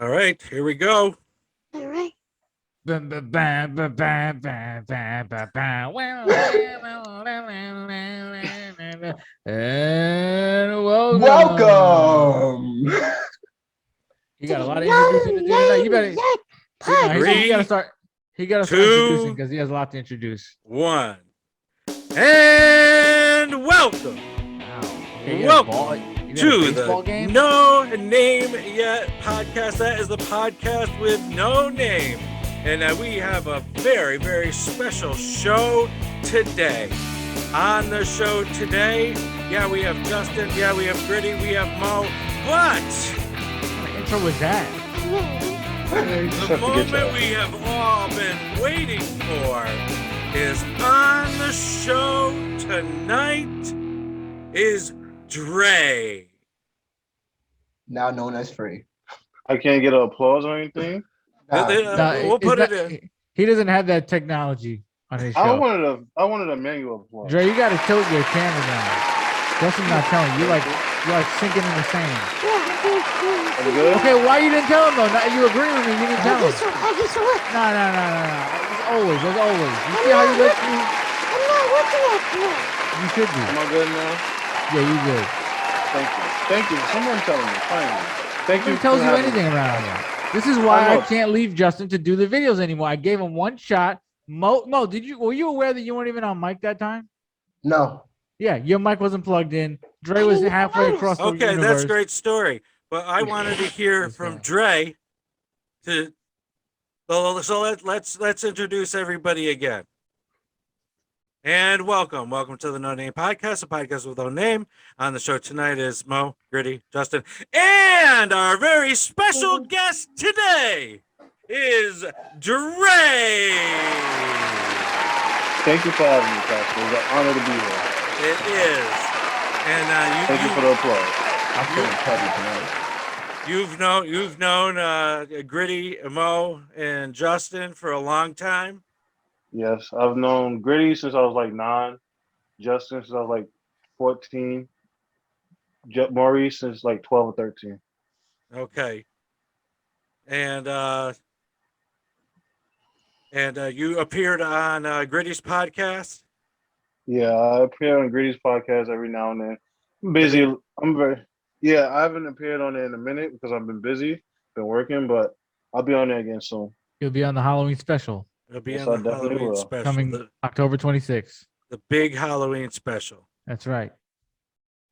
All right, here we go. All right. And welcome. Welcome. You got a lot of introducing to do tonight. You better. No, he got to start. He got to start introducing because he has a lot to introduce. 1. And welcome. Okay, Welcome to the game? No Name Yet podcast. That is the podcast with no name. And we have a very, very special show today. On the show today, we have Justin, we have Griddy, we have Mo, but what intro was that? the moment we have all been waiting for is on the show tonight is Dre. Now known as Free. I can't get an applause or anything. We'll put it in. He doesn't have that technology on his show. I wanted a manual applause. Dre, you got to tilt your camera down. Justin's not telling you. You're like sinking in the sand. Okay, why you didn't tell him though? You agree with me? You didn't tell him. I guess what? No. As always. You see how you look? I'm not looking at you. You should be. Am I good now? Yeah, you good. Thank you. Someone telling me. Finally. Thank you. Who tells you anything around here? This is why I can't leave Justin to do the videos anymore. I gave him one shot. Mo, were you aware that you weren't even on mic that time? No. Yeah, your mic wasn't plugged in. Dre was halfway across the universe. Okay, that's a great story. But I wanted to hear from Dre. So let's introduce everybody again. And welcome to the No Name Podcast, a podcast with no name. On the show tonight is Mo, Griddy, Justin, and our very special guest today is Dre. Thank you for having me, Pastor. It's an honor to be here. It is. And thank you for the applause. I'm feeling heavy tonight. You've known Griddy, Mo, and Justin for a long time. Yes, I've known Griddy since I was like 9, Justin since I was like 14, Maurice since like 12 or 13. Okay. And you appeared on Griddy's podcast? Yeah, I appear on Griddy's podcast every now and then. I'm busy. I haven't appeared on it in a minute because I've been busy, been working, but I'll be on there again soon. You'll be on the Halloween special. It'll be on the Halloween special. Coming October 26th. The big Halloween special. That's right.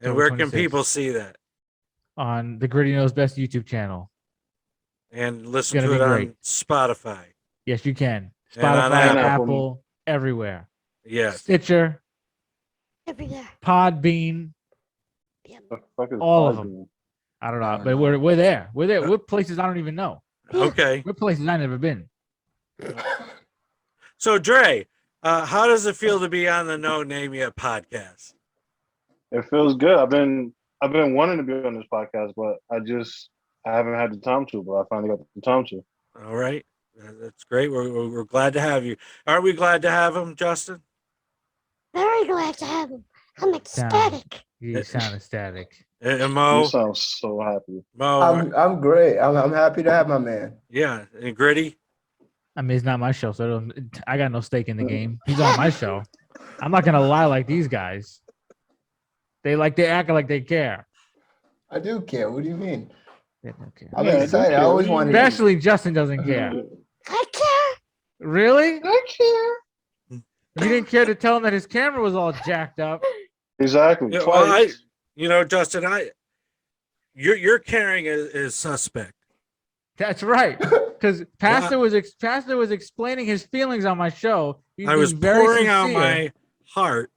And where can people see that? On the Griddy Knows Best YouTube channel. And listen to it on Spotify. Yes, you can. Spotify, Apple, everywhere. Yeah. Stitcher. Everywhere. Podbean. All of them. I don't know, but we're there. We're there. We're places I don't even know. Okay. We're places I've never been. So Dre, how does it feel to be on the No Name Yet podcast? It feels good. I've been wanting to be on this podcast, but I haven't had the time to, but I finally got the time to. All right. That's great. We're glad to have you. Aren't we glad to have him, Justin? Very glad to have him. I'm ecstatic. You sound ecstatic. And Mo? You sound so happy. Mo, I'm great. I'm happy to have my man. Yeah. And Griddy? I mean, it's not my show, so I got no stake in the game. He's on my show. I'm not gonna lie like these guys. They act like they care. I do care. What do you mean? They don't care. I'm excited. I always wanted. Especially Justin doesn't care. I care. Really? I care. You didn't care to tell him that his camera was all jacked up. Exactly. Yeah, well, Justin, your caring is suspect. That's right. Because Pastor was explaining his feelings on my show. I was pouring out my heart.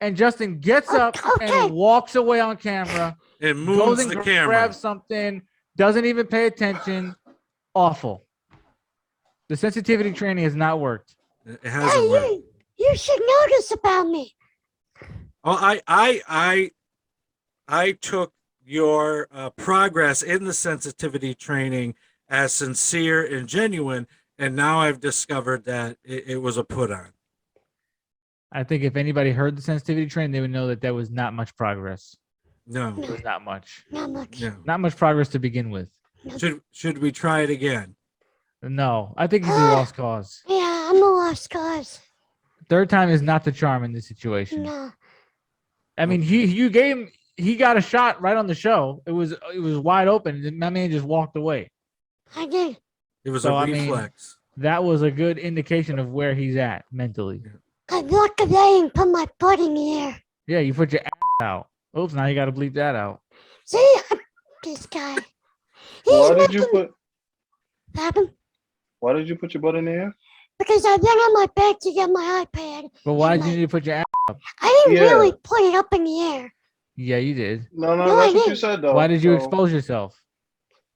And Justin gets up and walks away on camera. And moves goes and the camera. Grabs something. Doesn't even pay attention. Awful. The sensitivity training has not worked. It hasn't worked. You should know this about me. Oh, I took your progress in the sensitivity training as sincere and genuine, and now I've discovered that it was a put on. I think if anybody heard the sensitivity training, they would know that there was not much progress. No. It was not much. Not much. No. Not much progress to begin with. Should we try it again? No, I think he's a lost cause. Yeah, I'm a lost cause. Third time is not the charm in this situation. No. I mean, he got a shot right on the show. It was wide open. And my man just walked away. I did. It was So, a I mean, reflex. that was a good indication of where he's at mentally. I walked away and put my butt in the air. Yeah, you put your ass out. Oops, now you got to bleep that out. See, this guy. Why did you put your butt in the air? Because I went on my bed to get my iPad. But why did you need to put your ass? I didn't really put it up in the air. Yeah, you did. No, that's what you said, though. Why did you expose yourself?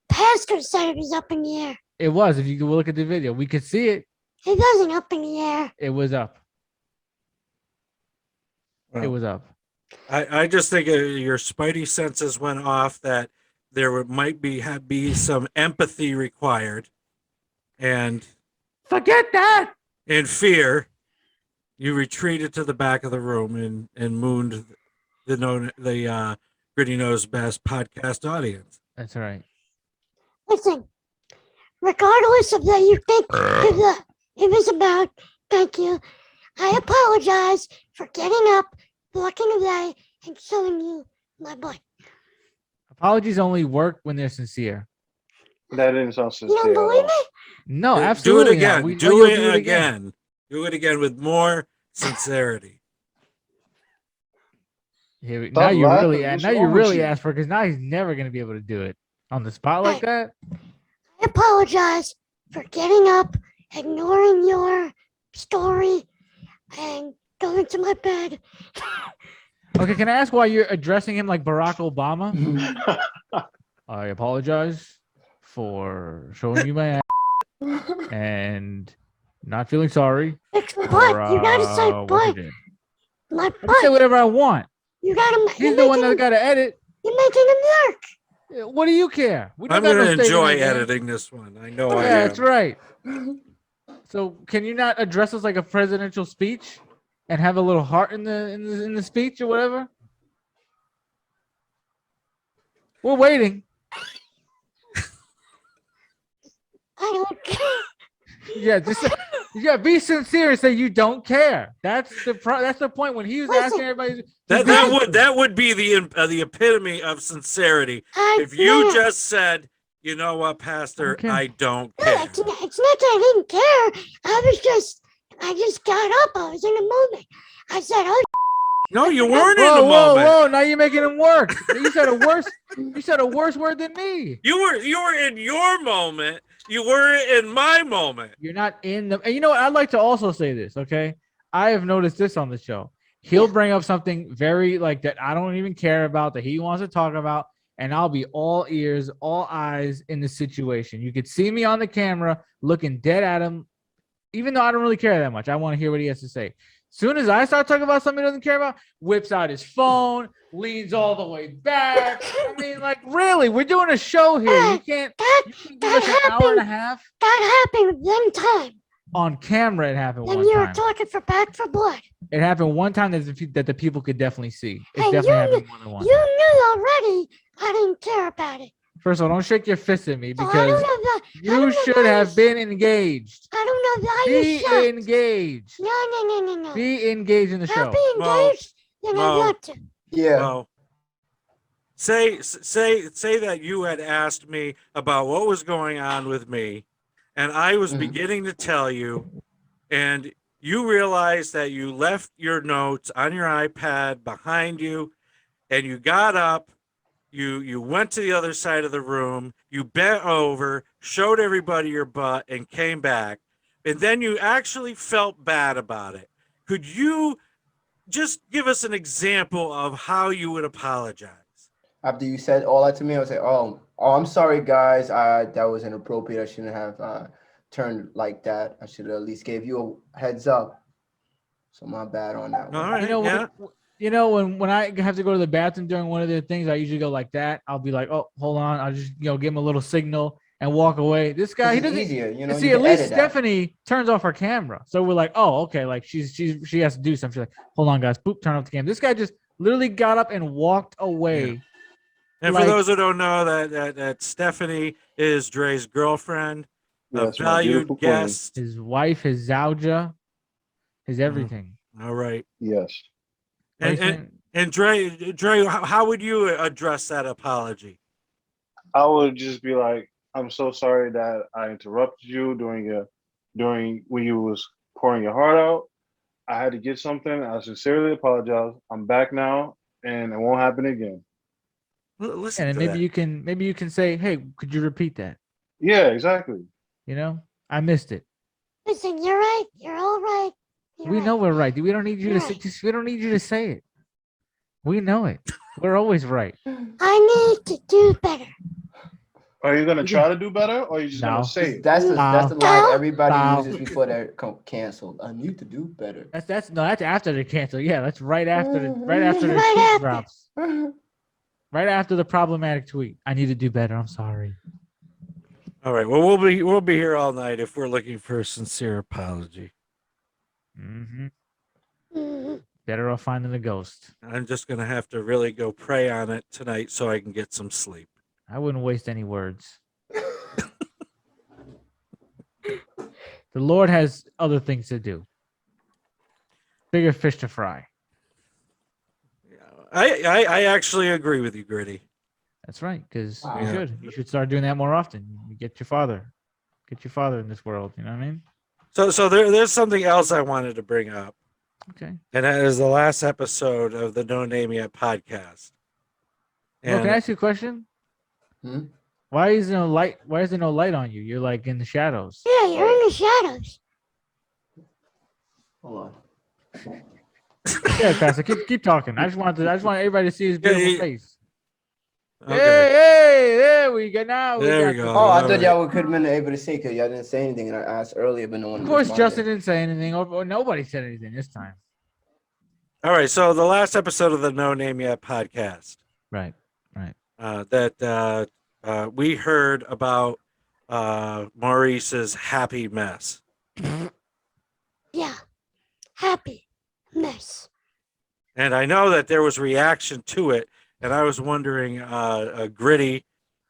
Pastor said it was up in the air. It was. If you could look at the video, we could see it. It wasn't up in the air. It was up. Well, it was up. I just think your spidey senses went off, that there might be some empathy required, and forget that. In fear, you retreated to the back of the room and mooned the Griddy Knows Best podcast audience. That's right. Listen, regardless of that, you think it was about. Thank you. I apologize for getting up, walking away, and showing you my butt. Apologies only work when they're sincere. That didn't sound sincere. You don't believe me? No, absolutely. Do it again. Not. Do it again. Do it again with more sincerity. Now you really asked for it, because now he's never going to be able to do it on the spot like that. I apologize for getting up, ignoring your story, and going to my bed. Okay, can I ask why you're addressing him like Barack Obama? I apologize for showing you my ass and not feeling sorry. Fix my butt. You gotta say butt. My butt. I can say whatever I want. You gotta. He's the one that's got to edit. You're making him work. What do you care? I'm going to enjoy editing this one. I know I am. That's right. So can you not address us like a presidential speech and have a little heart in the speech or whatever? We're waiting. I don't care. Yeah, be sincere and say you don't care. That's the point. When he was asking everybody, that would be the epitome of sincerity. If you just said, you know what, Pastor, I don't care. It's not that I didn't care. I just got up. I was in the moment. I said, oh. No, you weren't in the moment. Whoa! Now you're making him work. You said a worse. You said a worse word than me. You were in your moment. You were in my moment. You're not in the. And you know what? I'd like to also say this. Okay, I have noticed this on the show. He'll bring up something very like that I don't even care about, that he wants to talk about, and I'll be all ears, all eyes in the situation. You could see me on the camera looking dead at him, even though I don't really care that much. I want to hear what he has to say. Soon as I start talking about something he doesn't care about, whips out his phone, leans all the way back. I mean, like, really, we're doing a show here. You can't give us an hour and a half. That happened one time. On camera, it happened one time. And you were talking for Back for Blood. It happened one time that the people could definitely see. It definitely happened more than one. You knew already I didn't care about it. First of all, don't shake your fist at me, because you should have been engaged. I don't know why Be engaged. No. Be engaged in the show. Be engaged, then I want to. Yeah. Well, say that you had asked me about what was going on with me, and I was beginning to tell you, and you realized that you left your notes on your iPad behind you, and you got up. You went to the other side of the room, you bent over, showed everybody your butt, and came back. And then you actually felt bad about it. Could you just give us an example of how you would apologize? After you said all that to me, I would say, oh, I'm sorry, guys. That was inappropriate. I shouldn't have turned like that. I should have at least gave you a heads up. So my bad on that one. All right, You know, when I have to go to the bathroom during one of the things, I usually go like that. I'll be like, oh, hold on. I'll just, give him a little signal and walk away. This guy, he doesn't. Easier, see, at least Stephanie turns off her camera. So we're like, oh, okay. Like she has to do something. She's like, hold on, guys. Boop, turn off the camera. This guy just literally got up and walked away And Like- for those who don't know, that Stephanie is Dre's girlfriend, a Yes, my valued beautiful queen. guest. his wife, his Zauja, his everything. All right. Yes. What do you And think? and Dre, how would you address that apology? I would just be like, I'm so sorry that I interrupted you during when you was pouring your heart out. I had to get something. I sincerely apologize. I'm back now, and it won't happen again. Listen And to maybe that. you can say, hey, could you repeat that? Yeah, exactly. You know, I missed it. Listen, you're right. You're all right. You're We right. know we're right. We don't need you to You're say, right. we don't need you to say it. We know it. We're always right. I need to do better. Are you gonna You try can- to do better, or are you just No. gonna say it? That's the line Foul. everybody Foul. uses before they're canceled. I need to do better. That's after the cancel. Yeah, that's right after the Right tweet after. drops. Right after the problematic tweet. I need to do better. I'm sorry. All right. Well, we'll be here all night if we're looking for a sincere apology. Hmm. Mhm. Better off finding a ghost. I'm just gonna have to really go pray on it tonight so I can get some sleep. I wouldn't waste any words. The Lord has other things to do. Bigger fish to fry. I actually agree with you, Griddy. That's right, because Wow. you should. You should start doing that more often. You get your father. Get your father in this world. You know what I mean? So there's something else I wanted to bring up, Okay. and that is the last episode of the No Name Yet podcast. Well, And can I ask you a question? Hmm? Why is there no light? Why is there no light on you? You're like in the shadows. Yeah, you're in the shadows. Hold on. Yeah, Pastor, keep talking. I just want everybody to see his beautiful Yeah, face. okay. Hey, there we go. Now There we got go. the- Oh, I all thought right. y'all could have been able to see because y'all didn't say anything, and I asked earlier, but no one. Of course, responded. Justin didn't say anything, or nobody said anything this time. All right. So the last episode of the No Name Yet podcast, Right, right. that we heard about Maurice's happy mess. Yeah. Happy mess. And I know that there was reaction to it, and I was wondering, Griddy,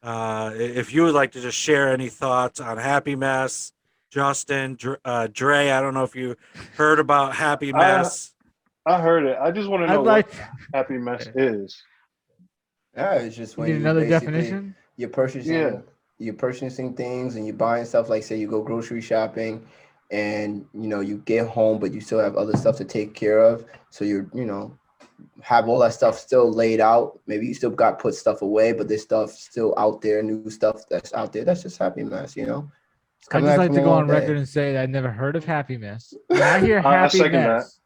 if you would like to just share any thoughts on Happy Mess, Justin, Dre. I don't know if you heard about Happy Mess. I heard it. I just want to I'd know like. what happy mess is. Yeah, it's just You when need you another basically definition? you're purchasing Yeah. you're purchasing things and you're buying stuff. Like say you go grocery shopping, and you get home, but you still have other stuff to take care of. So you're have all that stuff still laid out. Maybe you still got put stuff away, but there's stuff still out there, new stuff that's out there. That's just happy mess, It's I'd coming just back like from to a go long on day. record and say that I've never heard of Happy Mess. When I hear I Happy second that. Mess,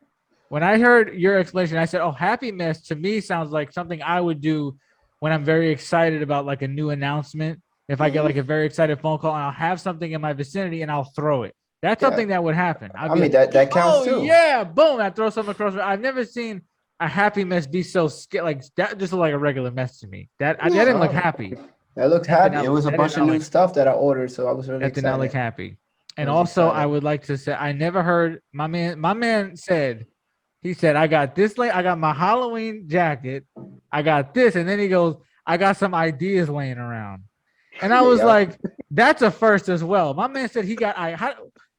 when I heard your explanation, I said, "Oh, Happy Mess" to me sounds like something I would do when I'm very excited about like a new announcement. If I get like a very excited phone call and I'll have something in my vicinity and I'll throw it. That's Yeah. something that would happen. I'd I be mean like, that counts "Oh too. yeah, boom!" I throw something across. I've never seen a Happy Mess be so scared. Like that just looked like a regular mess to me. That didn't look Oh. happy. That looked That did happy. not- It was a that did bunch of not new look- stuff that I ordered, so I was really That did not look excited. happy. And I was also, I excited. would like to say I never heard my man said, he said, I got this I got my Halloween jacket, I got this, and then he goes, I got some ideas laying around. And I was Yeah. like, that's a first as well. My man said he got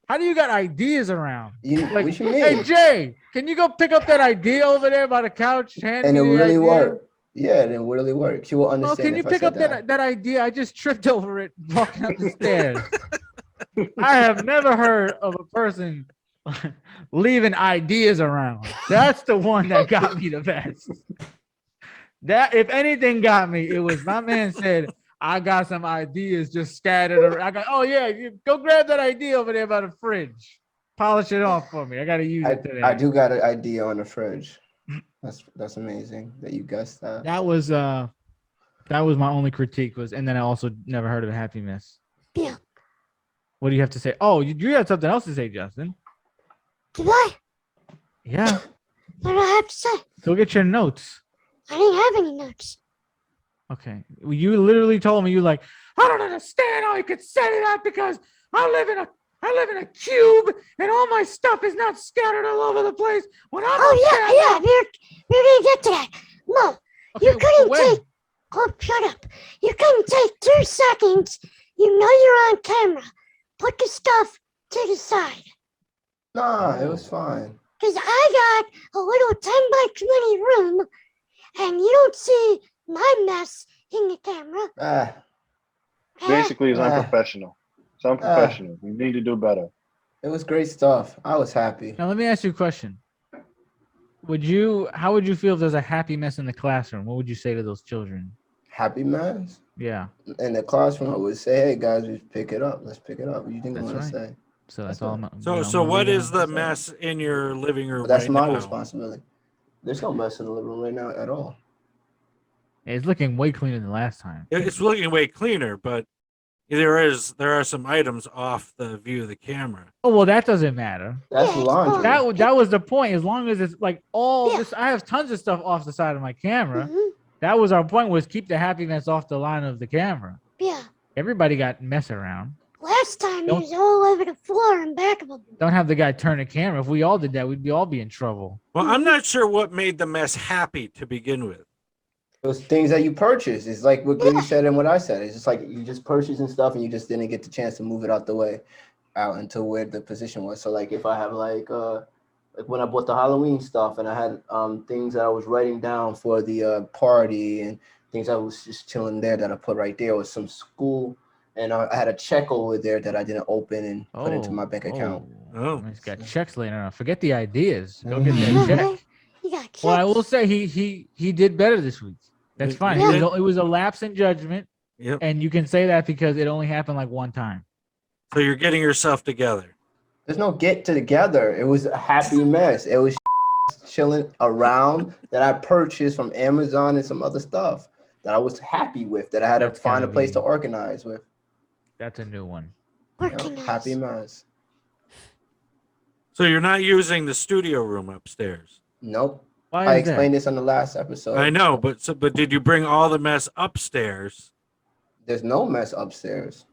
how do you got ideas around? Like, What you hey mean? Jay, can you go pick up that idea over there by the couch? Hand And me it the really idea? worked. Yeah, it really worked. She will Oh, understand can you if I pick said up that idea? I just tripped over it walking up the stairs. I have never heard of a person leaving ideas around. That's the one that got me the best. That, if anything got me, it was my man said, I got some ideas just scattered around. I got, oh yeah, you go grab that idea over there by the fridge. Polish it off for me. I got to use it today. I do got an idea on the fridge. That's amazing that you guessed that. That was my only critique was, and then I also never heard of a Happy Mess. Yeah. What do you have to say? Oh, you had something else to say, Justin. Did I? Yeah. What do I have to say? Go get your notes. I didn't have any notes. Okay. Well, you literally told me, you like, I don't understand how you could set it up because I live in a cube and all my stuff is not scattered all over the place. When I'm Oh yeah, yeah. We're gonna get to that. No, you couldn't when? take. Oh, shut up. You can take 2 seconds. You know you're on camera. Put the stuff to the side. Nah, it was fine. Because I got a little 10 by 20 room, and you don't see my mess in the camera. Ah, Basically, it's Ah. unprofessional. It's unprofessional. You need to do better. it was great stuff. I was happy. Now let me ask you a question. How would you feel if there's a happy mess in the classroom? What would you say to those children? Happy mess. Yeah, In the classroom, I would say, "Hey guys, we pick it up. Let's pick it up." What do you think I'm That's gonna right. say? so that's That's all. right. So what is the That's mess in your living room But that's right my now? responsibility. There's no mess in the living room right now at all. It's looking way cleaner than last time. It's looking way cleaner, but there are some items off the view of the camera. Oh well, that doesn't matter. That's Yeah, it's laundry. fine. That was the point. As long as it's like all Yeah. this, I have tons of stuff off the side of my camera. Mhm. That was our point: was keep the happiness off the line of the camera. Yeah. Everybody got mess around. Last time it Don't- was all over the floor and back of them. Don't have the guy turn the camera. If we all did that, we'd all be in trouble. Well, I'm not sure what made the mess happy to begin with. Those things that you purchase. It's like what Griddy said and what I said. It's just like you just purchasing stuff and you just didn't get the chance to move it out the way, out into where the position was. So like if I have like when I bought the Halloween stuff and I had things that I was writing down for the party and things I was just chilling there that I put right there, was some school, and I had a check over there that I didn't open and put into my bank account. Oh. He's got checks laying around. Forget the ideas. Go get Mhm. that check. You got checks. Well, I will say he did better this week. That's fine. Yeah. It was a lapse in judgment, Yep. and you can say that because it only happened like one time. So you're getting yourself together. There's no get together. It was a happy mess. It was chilling around that I purchased from Amazon and some other stuff that I was happy with, that I had That's to find a gotta place be- to organize with. That's a new one. You know, Working happy mess. So you're not using the studio room upstairs. Nope. Why I is that? explained this on the last episode. I know, but did you bring all the mess upstairs? There's no mess upstairs.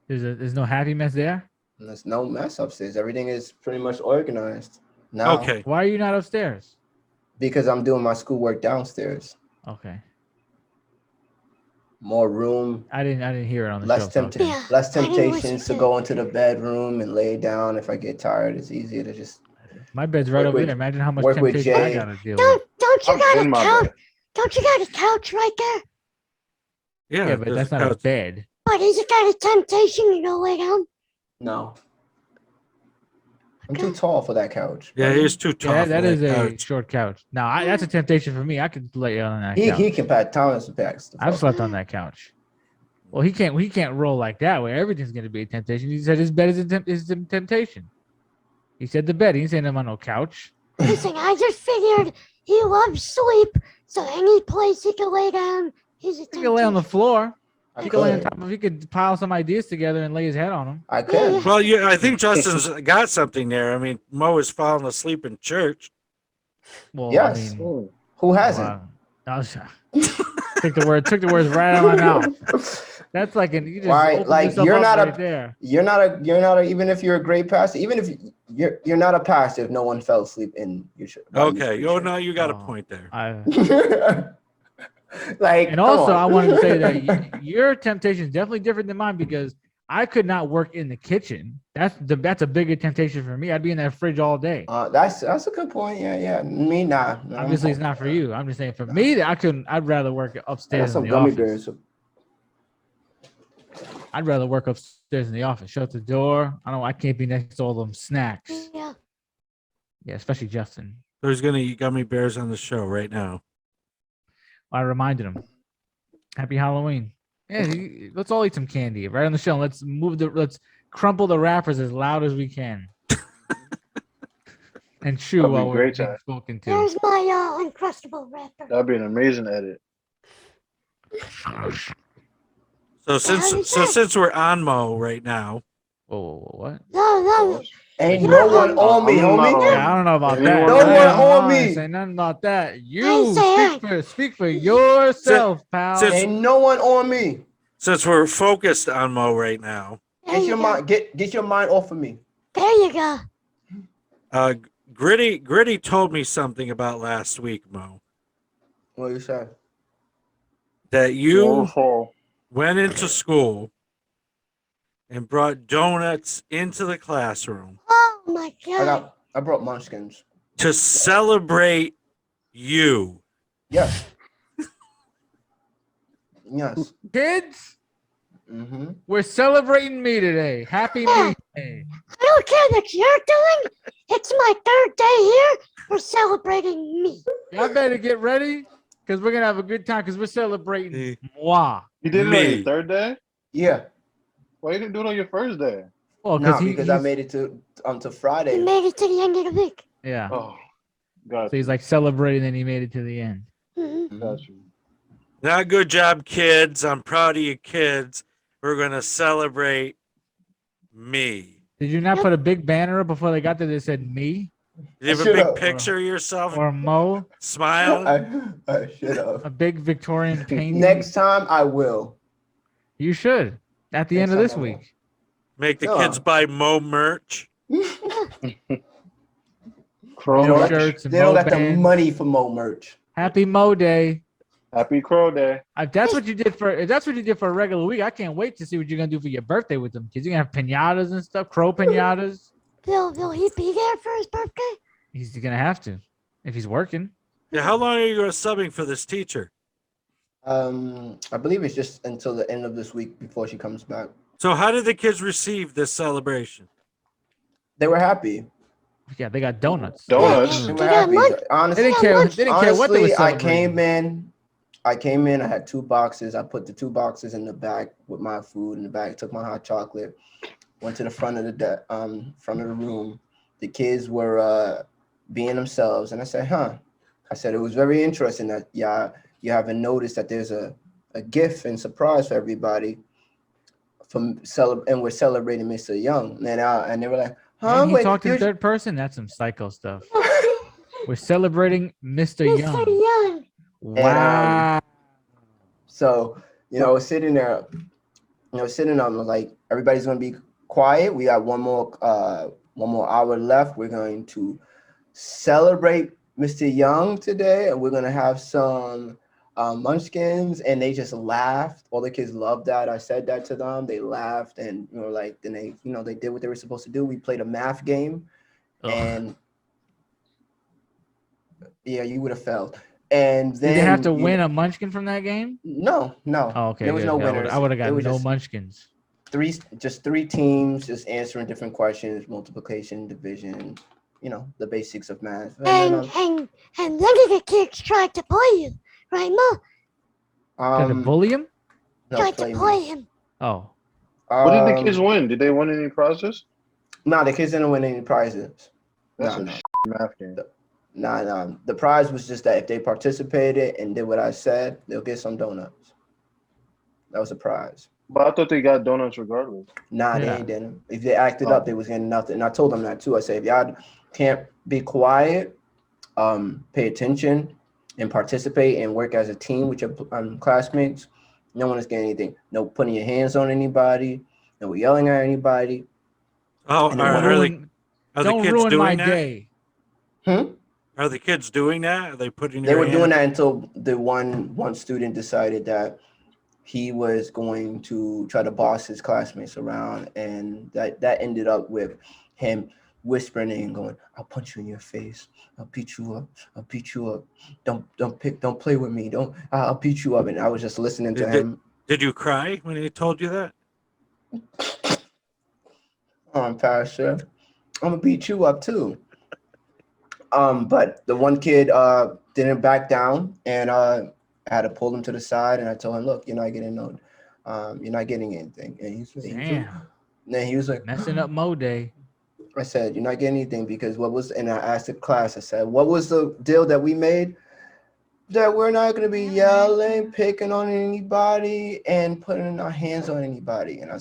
There's no happy mess there. There's no mess upstairs. Everything is pretty much organized now. Okay. Why are you not upstairs? Because I'm doing my schoolwork downstairs. Okay, More room, I didn't hear it on the less show. so okay. Yeah, less I didn't temptations listen to to go into the bedroom and lay down. If I get tired, it's easier to just My bed's right Work over with- there. Imagine how much work with temptation I Jay. gotta deal with. Don't you I'm got in a my couch? bed. Don't you got a couch right there? Yeah, but there's that's a not a couch. bed. But is it got a temptation to go lay down? no. I'm too tall for that couch. Yeah, he's too tall. Yeah, for that is a couch. short couch. Now that's a temptation for me. I could lay on that He couch. can pat Thomas packs. I've slept on that couch. Well, he can't roll like that where everything's gonna be a temptation. He said his bed is a temptation. He said the bed. He didn't say him on no couch. Listen, I just figured he loves sleep, so any place he could lay down is a He could lay on the temptation. floor. I He could lay on could. top of. He could pile some ideas together and lay his head on them. I could. Well, yeah, I think Justin's got something there. I mean, Mo is falling asleep in church. Well, Yes. I mean, Who hasn't? wow. Took the words right out of my mouth. That's like you just Why, opened like, yourself you're up not a- right there. You're not a, even if you're a great pastor, even if you're not a pastor if no one fell asleep in your church. Okay. Oh, no, you got a Oh. point there. Like, And also, come I on. wanted to say that your temptation is definitely different than mine because I could not work in the kitchen. That's a bigger temptation for me. I'd be in that fridge all day. That's a good point. Yeah. Me, nah. Obviously, it's not for you. I'm just saying for me, I couldn't. I'd rather work I got upstairs in some the gummy office. bears. I'd rather work upstairs in the office. Shut the door. I can't be next to all them snacks. Yeah. Yeah, especially Justin. So he's going to eat gummy bears on the show right now. I reminded him. Happy Halloween. Yeah, let's all eat some candy right on the show. Let's crumple the wrappers as loud as we can. And chew That'd be while we're great, being Chad. spoken to. There's my Uncrustable wrapper. That'd be an amazing edit. So since we're on Mo right now, Whoa, what? No. Ain't no one on me, homie. Yeah, I don't know about that. No I one ain't on lying, me. Say nothing about that. I You say speak for yourself, pal. since- Ain't no one on me. since we're focused on Mo right now, there Get you your go. mind. Get your mind off of me. There you go. Griddy told me something about last week, Mo. What you say? that you Wonderful. went into school and brought donuts into the classroom Oh my god. I brought munchkins. to celebrate you. Yes. Yes. Kids, Mm-hmm. we're celebrating me today. Happy me day. I don't care that you're doing. It's my third day here. We're celebrating me. Y'all better get ready because we're gonna have a good time because we're celebrating Me. moi. You did it on Me. your third day? Yeah. Why you didn't do it on your first day? Oh, No, because because I made it to We Friday. made it to the end of the week. yeah. Oh, got So he's you. like celebrating, and he made it to the end. Mhm. Got you. Not good job, kids. I'm proud of you, kids. We're going to celebrate me. Did you not put a big banner up before they got there that said me Do you have a Shut big up. picture of yourself or Mo? smiling? I should A have. big Victorian painting? Next time I will. You should. At the Next end of time this I will. week. Make the No. kids buy Mo merch. Crow They don't, Mo got, merch. shirts and they don't Mo got the bands. money for Mo merch. Happy Mo Day. Happy Crow Day. If that's what you did for a regular week, I can't wait to see what you're gonna do for your birthday with them kids. You're gonna have pinatas and stuff, crow pinatas. Will he be there for his birthday? He's gonna have to if he's working. Yeah, how long are you going to subbing for this teacher? I believe it's just until the end of this week before she comes back. So, how did the kids receive this celebration? They were happy. Yeah, they got donuts. Donuts. They They were got happy. lunch. They Honestly, didn't care. They didn't care what they were honestly, I celebrating. came in. I had 2 boxes. I put the 2 boxes in the bag with my food in the bag. Took my hot chocolate. Went to the front of the room. The kids were being themselves, and I said, "Huh." I said it was very interesting that you haven't noticed that there's a gift and surprise for everybody and we're celebrating Mr. Young. And they were like, "Huh? And he Wait, talked in you're third person. That's some psycho stuff. We're celebrating Mr. Mr. Young. Young. Wow. So, sitting there, I'm like, everybody's gonna be quiet. We got one more hour left. We're going to celebrate Mr. Young today, and we're gonna have some munchkins. And they just laughed. All the kids loved that. I said that to them. They laughed, and then they did what they were supposed to do. We played a math game, Ugh. and yeah, you would have failed. And then Did they have to win a munchkin from that game? No. Oh, okay. There was good. no Yeah, winners. I would have It got was no just munchkins. three teams just answering different questions, multiplication, division, the basics of math. And then the kids tried to play you, right, Mo? Tried to bully him? no, Tried play to me. play him. Oh. What did the kids win? Did they win any prizes? No, the kids didn't win any prizes. That's No, a no. math game. No. The prize was just that if they participated and did what I said, they'll get some donuts. That was a prize. But I thought they got donuts regardless. Nah, Yeah. they didn't. If they acted up, they was getting nothing. And I told them that too. I said, if y'all can't be quiet, pay attention, and participate and work as a team with your classmates, no one is getting anything. No putting your hands on anybody. No yelling at anybody. Oh, And are, then are the Don't kids ruin my doing that? day. Are the kids doing that? Are they putting They your were doing hand- that until the one student decided that he was going to try to boss his classmates around, and that ended up with him whispering and going, "I'll punch you in your face. I'll beat you up. I'll beat you up. Don't play with me. I'll beat you up." And I was just listening to him. Did you cry when he told you that? Pastor, I'm gonna beat you up too. But the one kid didn't back down, and I had to pull him to the side, and I told him, "Look, you're not getting anything." And he was like, Messing up Mo Day. I said, "You're not getting anything because and I asked the class, I said, what was the deal that we made? That we're not going to be yelling, picking on anybody, and putting our hands on anybody." And I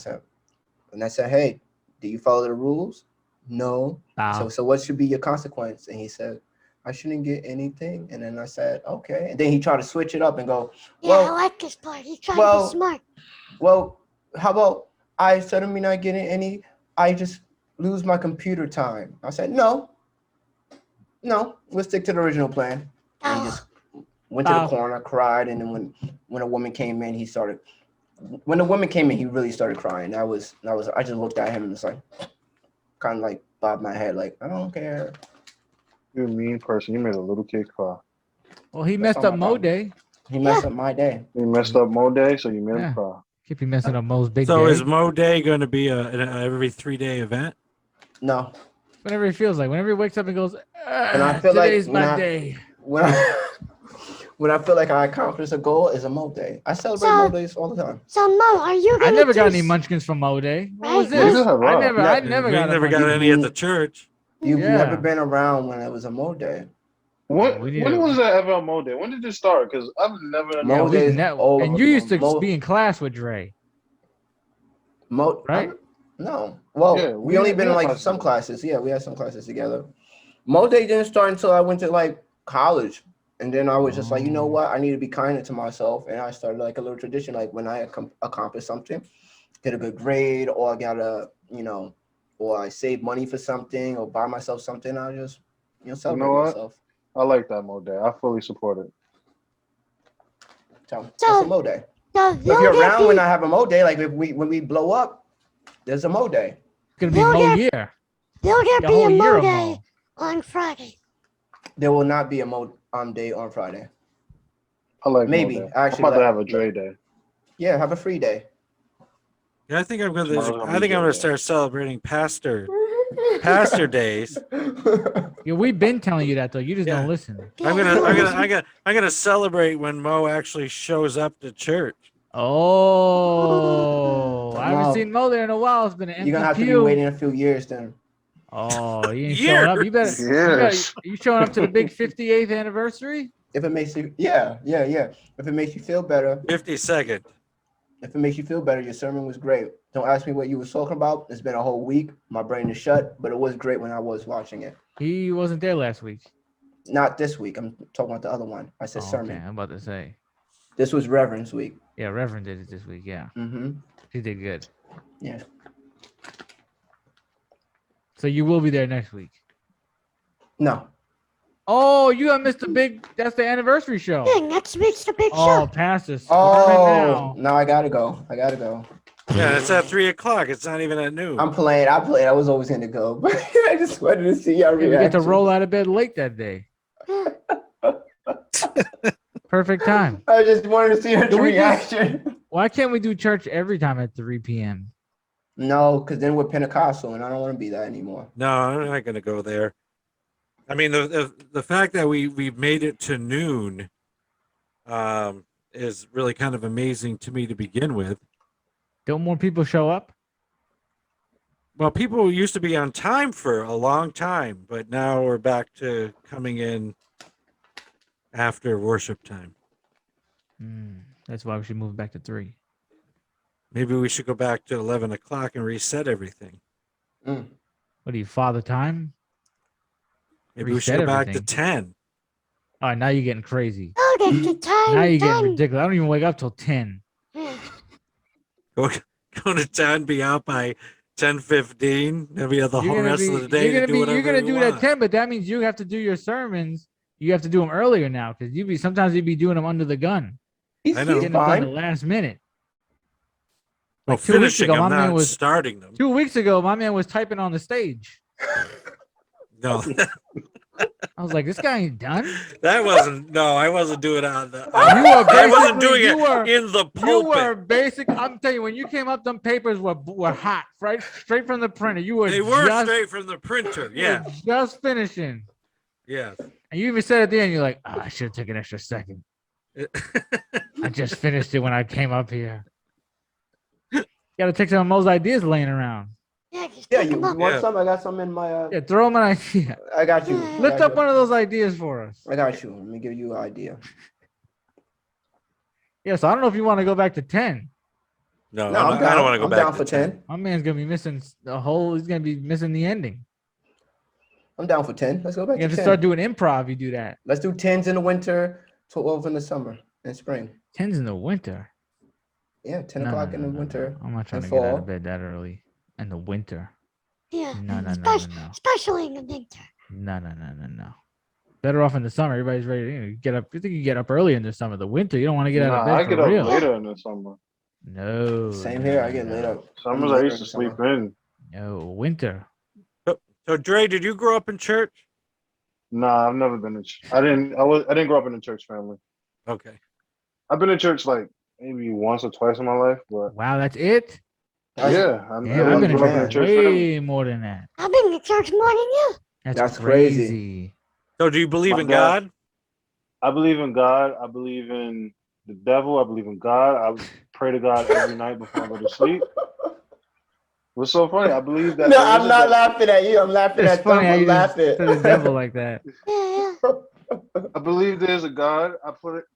said, "Hey, do you follow the rules?" "No." Wow. So what should be your consequence? And he said, "I shouldn't get anything." And then I said, "Okay." And then he tried to switch it up and go, Yeah, I like this part. He tried to be smart. "Well, how about I instead of me not getting any, I just lose my computer time?" I said, No, we'll stick to the original plan. And he Oh, just went to the corner, cried, and then when a woman came in, he started. When the woman came in, he really started crying. I just looked at him and was like, kind of like bobbed my head, like I don't care. You're a mean person. You made a little kid cry. Well, he That's messed not up my Mo problem. Day. He messed up my day. You messed up Mo Day, so you made Yeah. him cry. Keep you messing up Mo's big So day. is Mo Day going to be an every 3-day event? No, Whenever he feels like, whenever he wakes up and goes, and I feel like today's my day. when I feel like I accomplished a goal is a Mo Day. I celebrate Mo Days all the time. So Mo, are you gonna I never got do any s- munchkins from Mo Day. What Right, was You this? do have I rock. never We got a never got munchkin. any at the church. You've Yeah. never been around when it was a Mo Day. What? We need When to- was that ever Mo Day? When did this start? Because I've never. Mo Yeah, Days old. and you used to Mo- be in class with Dre. Right? No. Well, Yeah, we only we been in had like classes some together. classes. Yeah, we had some classes together. Mo Day didn't start until I went to like college. And then I was just like, you know Oh. what? I need to be kinder to myself. And I started like a little tradition, like when I accomplish something, get a good grade, or I got or I save money for something, or buy myself something. I just, celebrate what? myself. I like that Mo Day. I fully support it. So that's a Mo Day. No, So if you're around when I have a Mo Day, like when we blow up, there's a Mo Day. It's gonna be Will Mo there- year. Will there The be a whole year Mo of Day Mo. on Friday? There will not be a Mo Day on Friday. I like Maybe, Mo Day. actually, I'm about to like- have a Dre Day. Yeah, have a free day. Yeah, I think I'm Tomorrow's gonna I be think I'm going Dre to start celebrating pastor days. Yeah, we've been telling you that though. You just Yeah. don't listen. I'm gonna celebrate when Mo actually shows up to church. Oh, I haven't No. seen Mo there in a while. It's been an empty You're gonna have to be pew. waiting a few years then. Oh, you ain't showing up. You better. Yes. You showing up to the big 58th anniversary? If it makes you, yeah. If it makes you feel better, 52nd. Your sermon was great. Don't ask me what you was talking about. It's been a whole week. My brain is shut, but it was great when I was watching it. He wasn't there last week. Not this week. I'm talking about the other one. I said Oh, sermon. okay, I'm about to say. This was Reverend's week. Yeah, Reverend did it this week. Yeah, Mm-hmm. he did good. Yeah. So you will be there next week. No. Oh, you have missed the big. That's the anniversary show. Yeah, next week's the big Oh, show. Pastor. Oh, now I gotta go. Yeah, it's at 3:00. It's not even at noon. I'm playing. I was always going to go, but I just wanted to see your We get to reaction. roll out of bed late that day. Perfect time. I just wanted to see your Do we just- reaction. Why can't we do church every time at 3 p.m.? No, because then we're Pentecostal, and I don't want to be that anymore. No, I'm not going to go there. I mean, the fact that we've made it to noon is really kind of amazing to me to begin with. Don't more people show up? Well, people used to be on time for a long time, but now we're back to coming in after worship time. That's why we should move back to 3. Maybe we should go back to 11 o'clock and reset everything. What do you, Father Time? Maybe we should Reset go back to everything. 10. All right, now you're getting crazy. Oh, get the time. Now you're getting done. ridiculous. I don't even wake up till 10. Go to 10, be out by 10:15. Then we have the whole You're rest of the day to do whatever you're gonna we do it at want. 10, but that means you have to do your sermons. You have to do them earlier now because sometimes you'd be doing them under the gun. He's, I know. he's Getting them done the fine. last minute. Well, Like 2 weeks finishing ago, them, my man not was- starting them. 2 weeks ago, my man was typing on the stage. No, I was like, this guy ain't done. that wasn't. No, I wasn't doing it on the. You were I wasn't basically- doing you it were- in the You were pulpit. basic. I'm telling you, when you came up, them papers were hot, right? Straight from the printer. You were They were just, straight from the printer. you were Yeah, just finishing. yeah. And you even said at the end, you're like, oh, I should have taken an extra second. I just finished it when I came up here. You got to take some of Mo's ideas laying around. Yeah, just Yeah, pick you 'em up. want Yeah. some? I got some in my. Yeah, throw him an idea. I got you. Lift up one of those ideas for us. I got you. Let me give you an idea. Yeah, so I don't know if you want to go back to 10. No, No, I I'm down. don't want to go I'm back down to for 10. My man's gonna be missing the whole. He's gonna be missing the ending. I'm down for 10. Let's go back You have to to 10. start doing improv. You do that. Let's do 10s in the winter, 12 in the summer and spring. 10's in the winter. Yeah, 10 No, o'clock no, in the no, no, winter. no. I'm not trying and to get out fall. of bed that early in the winter. Yeah. No, no, no, no, especially, no. especially in the winter. No, no, no, no, no. Better off in the summer. Everybody's ready to get up. You think you get up early in the summer. The winter, you don't want to get out of Nah, bed I for get up real. later in the summer. No. Same no, here. I no, get laid no. up. Summers I later used in to the sleep summer. in. No, winter. So Dre, did you grow up in church? Nah, I've never been in. I didn't grow up in a church family. Okay. I've been to church like maybe once or twice in my life, but Wow, that's it? yeah, I Damn, I've been didn't in grow up in a church church family. way more than that. I've been to church more than you. That's crazy. crazy. So do you believe My in dad- God? I believe in God. I believe in the devil. I believe in God. I pray to God every night before I go to sleep. What's so funny? I believe that No, there is I'm a not devil. laughing at you. I'm laughing It's at funny them how for you just laughing. said the devil like that. Yeah, I believe there's a God. I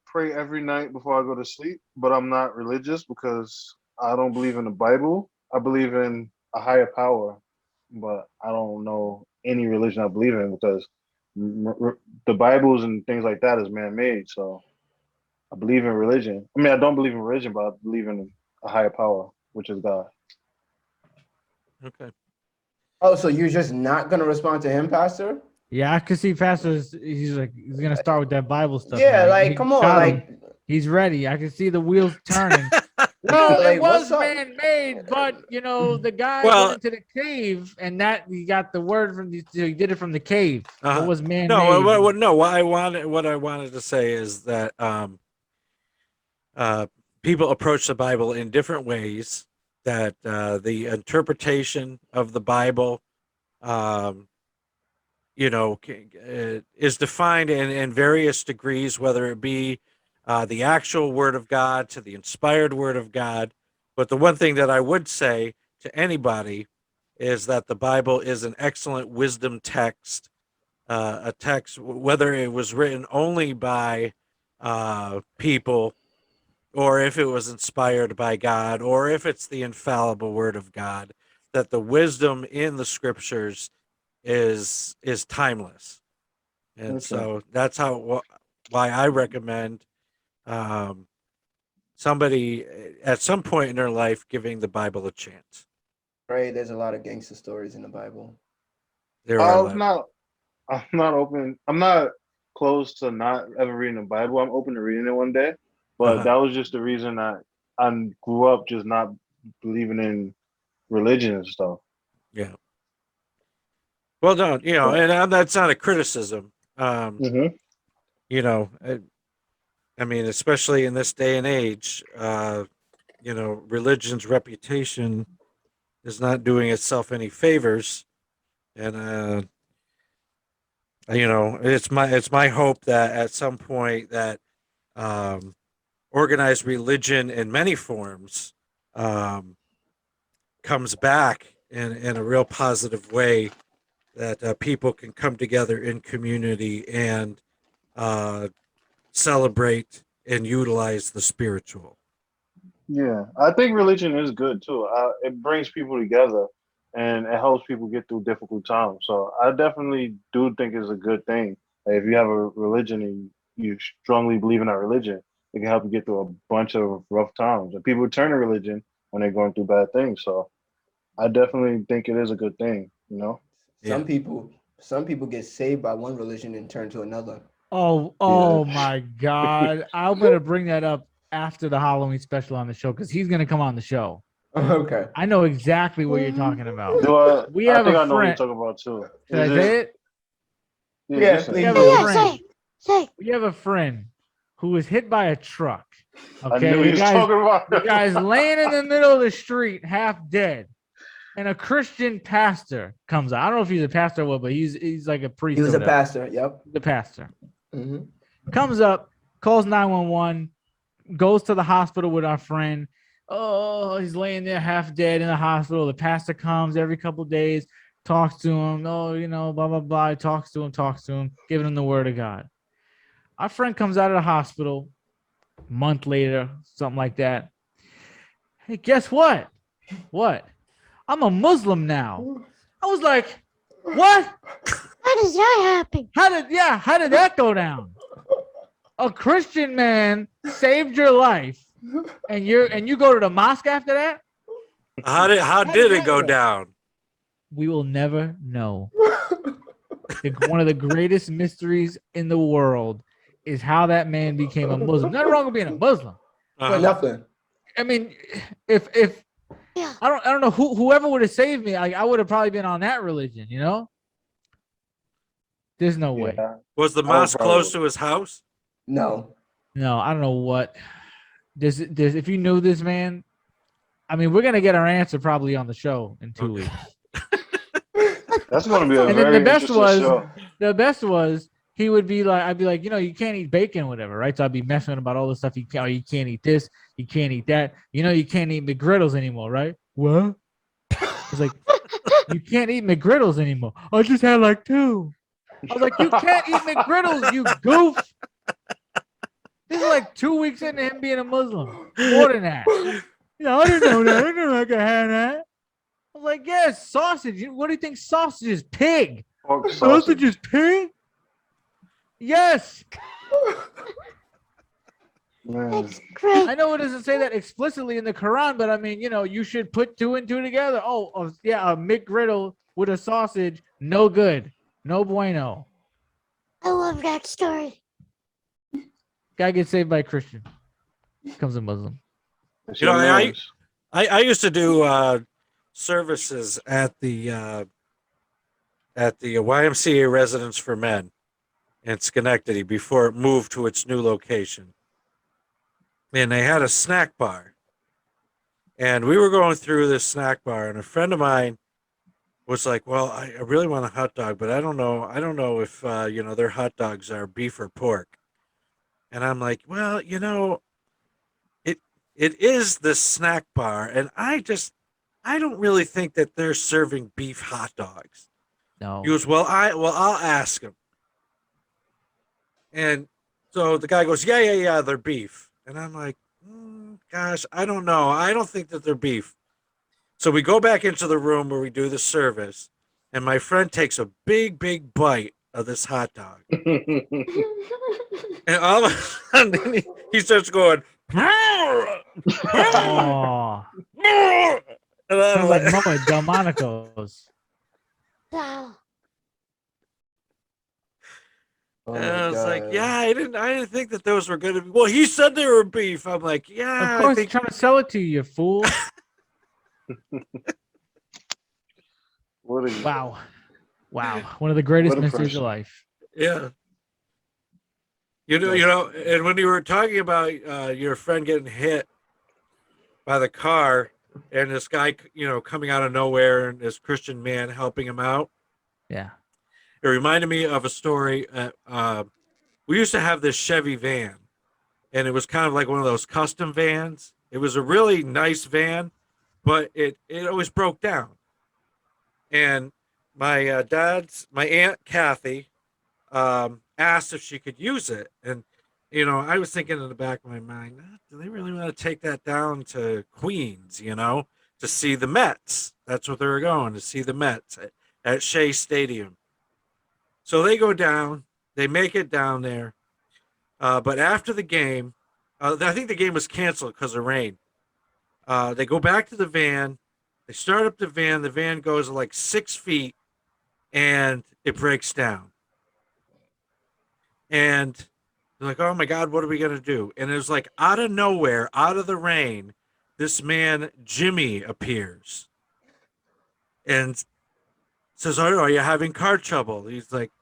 pray every night before I go to sleep, but I'm not religious because I don't believe in the Bible. I believe in a higher power, but I don't know any religion I believe in because the Bibles and things like that is man-made. So I believe in religion. I mean, I don't believe in religion, but I believe in a higher power, which is God. Okay. Oh, so you're just not gonna respond to him, Pastor? Yeah, I could see Pastor's. He's like, he's gonna start with that Bible stuff. Yeah, now. like He come on, got him. like He's ready. I can see the wheels turning. yeah, Well, it like was what's up? man-made, but the guy Well- went into the cave, and that he got the word from the. He did it from the cave. Uh-huh. It was man-made. No, what I wanted to say is that people approach the Bible in different ways. That the interpretation of the Bible, um, is defined in various degrees, whether it be the actual Word of God to the inspired Word of God. But the one thing that I would say to anybody is that the Bible is an excellent wisdom text, a text, whether it was written only by people or if it was inspired by God, or if it's the infallible word of God, that the wisdom in the scriptures is timeless, and Okay. so that's why I recommend somebody at some point in their life giving the Bible a chance. Right, there's a lot of gangster stories in the Bible. There are a I'm lot. not. I'm not open. I'm not close to not ever reading the Bible. I'm open to reading it one day. But Uh-huh. that was just the reason that I grew up just not believing in religion and stuff. Yeah. Well, no, and that's not a criticism. Mm-hmm. You know, I mean, especially in this day and age, religion's reputation is not doing itself any favors, and it's my hope that at some point that um, organized religion in many forms um, comes back in a real positive way, that people can come together in community and uh, celebrate and utilize the spiritual. Yeah, I think religion is good too. It brings people together, and it helps people get through difficult times. So I definitely do think it's a good thing. Like, if you have a religion and you strongly believe in that religion, it can help you get through a bunch of rough times. And people turn to religion when they're going through bad things. So I definitely think it is a good thing. You know? Yeah. Some people get saved by one religion and turn to another. Oh my God. I'm going to bring that up after the Halloween special on the show because he's going to come on the show. Okay. I know exactly what you're talking about. Do I? We I have think a I know what you're friend. talking about too. Should I say it? Yeah, just say please it. We have do. a yeah, friend. say. We have a friend who was hit by a truck. I Okay. knew he was talking about. The guy's laying in the middle of the street, half dead. And a Christian pastor comes out. I don't know if he's a pastor or what, but he's like a priest. He was or a whatever. pastor. Yep. The pastor hmm comes up, calls 911, goes to the hospital with our friend. Oh, he's laying there half dead in the hospital. The pastor comes every couple of days, talks to him. Oh, blah, blah, blah. Talks to him, giving him the word of God. Our friend comes out of the hospital a month later, something like that. Hey, guess what? What? I'm a Muslim now. I was like, what? How does that happen? How did that go down? A Christian man saved your life, and you go to the mosque after that? How did it go down? We will never know. one of the greatest mysteries in the world is how that man became a Muslim. Nothing wrong with being a Muslim. For nothing. I mean, if Yeah. I don't know whoever would have saved me, I would have probably been on that religion, you know? There's no way. Yeah. Was the mosque close to his house? No. No, I don't know what. There's if you knew this man, I mean, we're gonna get our answer probably on the show in 2 weeks. That's going to be a And very then the best interesting show. he would be like, I'd be like, you can't eat bacon, whatever, right? So I'd be messing about all the stuff you can't eat this, you can't eat that, you can't eat McGriddles anymore, right? What? It's like you can't eat McGriddles anymore. I just had like 2. I was like, you can't eat McGriddles, you goof. This is like 2 weeks into him being a Muslim. More than that. I didn't know that. I didn't know I could have that. I was like, yes, sausage. What do you think sausage is? Pig. Pork Sausage is pig? Yes. Man. That's great. I know it doesn't say that explicitly in the Quran, but I mean, you should put 2 and 2 together. Yeah, a McGriddle with a sausage, no good. No bueno. I love that story. Guy gets saved by a Christian. Becomes a Muslim. It's You know, your names. I used to do services at the YMCA Residence for Men in Schenectady before it moved to its new location. And they had a snack bar. And we were going through this snack bar, and a friend of mine was like, well, I really want a hot dog, but I don't know if their hot dogs are beef or pork. And I'm like, well, it is the snack bar, and I don't really think that they're serving beef hot dogs. No. He goes, I'll ask him. And so the guy goes, yeah, they're beef. And I'm like, gosh, I don't know. I don't think that they're beef. So we go back into the room where we do the service, and my friend takes a big bite of this hot dog. And all of a sudden, he starts going, Oh, and I'm sounds like, like Moe at Delmonico's. Wow. Oh and my I was like, God. yeah, I didn't think that those were going to be. Well, he said they were beef. I'm like, yeah, Of course, I he's think. trying to sell it to you, you fool. What a, Wow. One of the greatest What a mysteries person. of life. Yeah. And when you were talking about your friend getting hit by the car and this guy, coming out of nowhere and this Christian man helping him out, Yeah. it reminded me of a story. We used to have this Chevy van, and it was kind of like one of those custom vans. It was a really nice van, but it always broke down. And my Aunt Kathy, asked if she could use it. And, I was thinking in the back of my mind, do they really want to take that down to Queens, to see the Mets? That's what they were going, to see the Mets at Shea Stadium. So they go down, they make it down there. But after the game, I think the game was canceled because of rain. They go back to the van, they start up the van goes like 6 feet, and it breaks down. And they're like, oh my God, what are we going to do? And it was like out of nowhere, out of the rain, this man, Jimmy, appears and says, oh, are you having car trouble? He's like,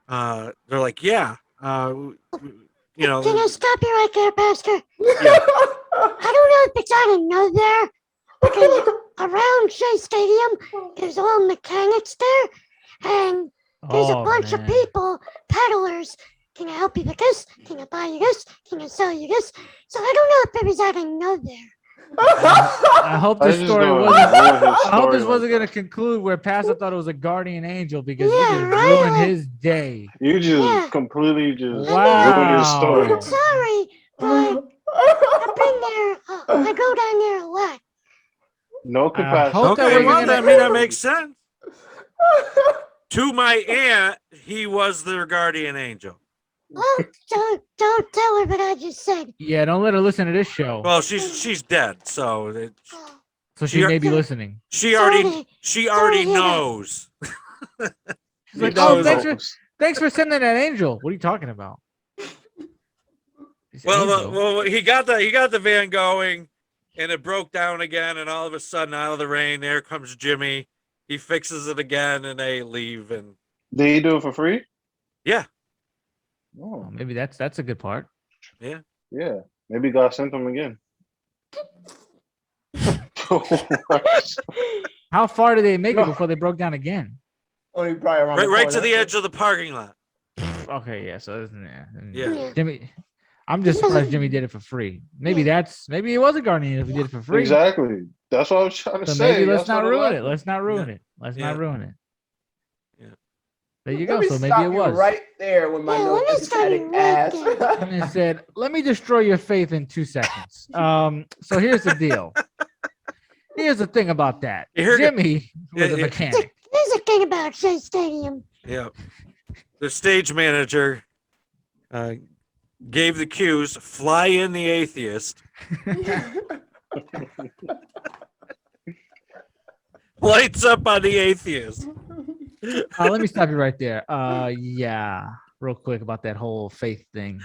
they're like, yeah. Can I stop you right there, Pastor? Yeah. I don't know if it's out of nowhere, because around Shea Stadium, there's all mechanics there, and there's a bunch of people, peddlers. Can I help you with this? Can I buy you this? Can I sell you this? So I don't know if it was out of nowhere. I hope I this just story don't wasn't. ruin his I hope story this wasn't like going to that. conclude where Pastor thought it was a guardian angel because Yeah, you just right. ruined his day. You just Yeah. completely just Wow. ruined his story. I'm sorry, but I've been there. I go down there a lot. No compassion. hope that Okay, wasn't well, gonna- I mean, that makes sense. To my aunt, he was their guardian angel. Oh, don't tell her what I just said. Yeah, don't let her listen to this show. Well, she's dead, so Oh, So she you're- may be listening. she already Sorry. she already Sorry, yeah. knows. She's He like, oh, knows. thanks for sending that angel. What are you talking about? This angel? Well, he got the van going, and it broke down again. And all of a sudden, out of the rain, there comes Jimmy. He fixes it again, and they leave. And Did he do it for free? yeah, Oh, Oh, maybe that's a good part. yeah. yeah. Maybe God sent him again. How far did they make it No. before they broke down again? Only probably around the Right to corner. the edge of the parking lot. Okay, yeah. So Yeah. Jimmy, I'm just surprised Jimmy did it for free. Maybe he was a guardian if he did it for free. Exactly. That's what I was trying to So say. maybe let's Y'all not started ruin it. laughing. Let's not ruin Yeah. it. Let's Yeah. not ruin it. Yeah. There you Let go. me So maybe stop it you was. right there with my Yeah, no let me stop you empathetic right ass. And it said, "Let me destroy your faith in 2 seconds." So here's the deal. Here's the thing about that. Here- Jimmy was a Yeah. mechanic. There's a thing about Shea Stadium. Yeah. The stage manager gave the cues. Fly in the atheist. Lights up on the atheist. Let me stop you right there. Yeah, real quick about that whole faith thing.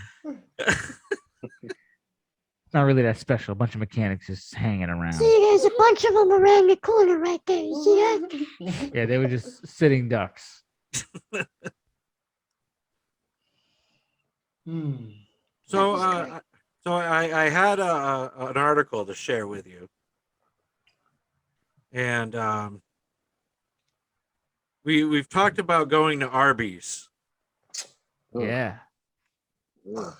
It's not really that special. A bunch of mechanics just hanging around. See, there's a bunch of them around the corner right there. You see that? Yeah, they were just sitting ducks. So, I had an article to share with you, and we've talked about going to Arby's. Ugh. Yeah. Ugh.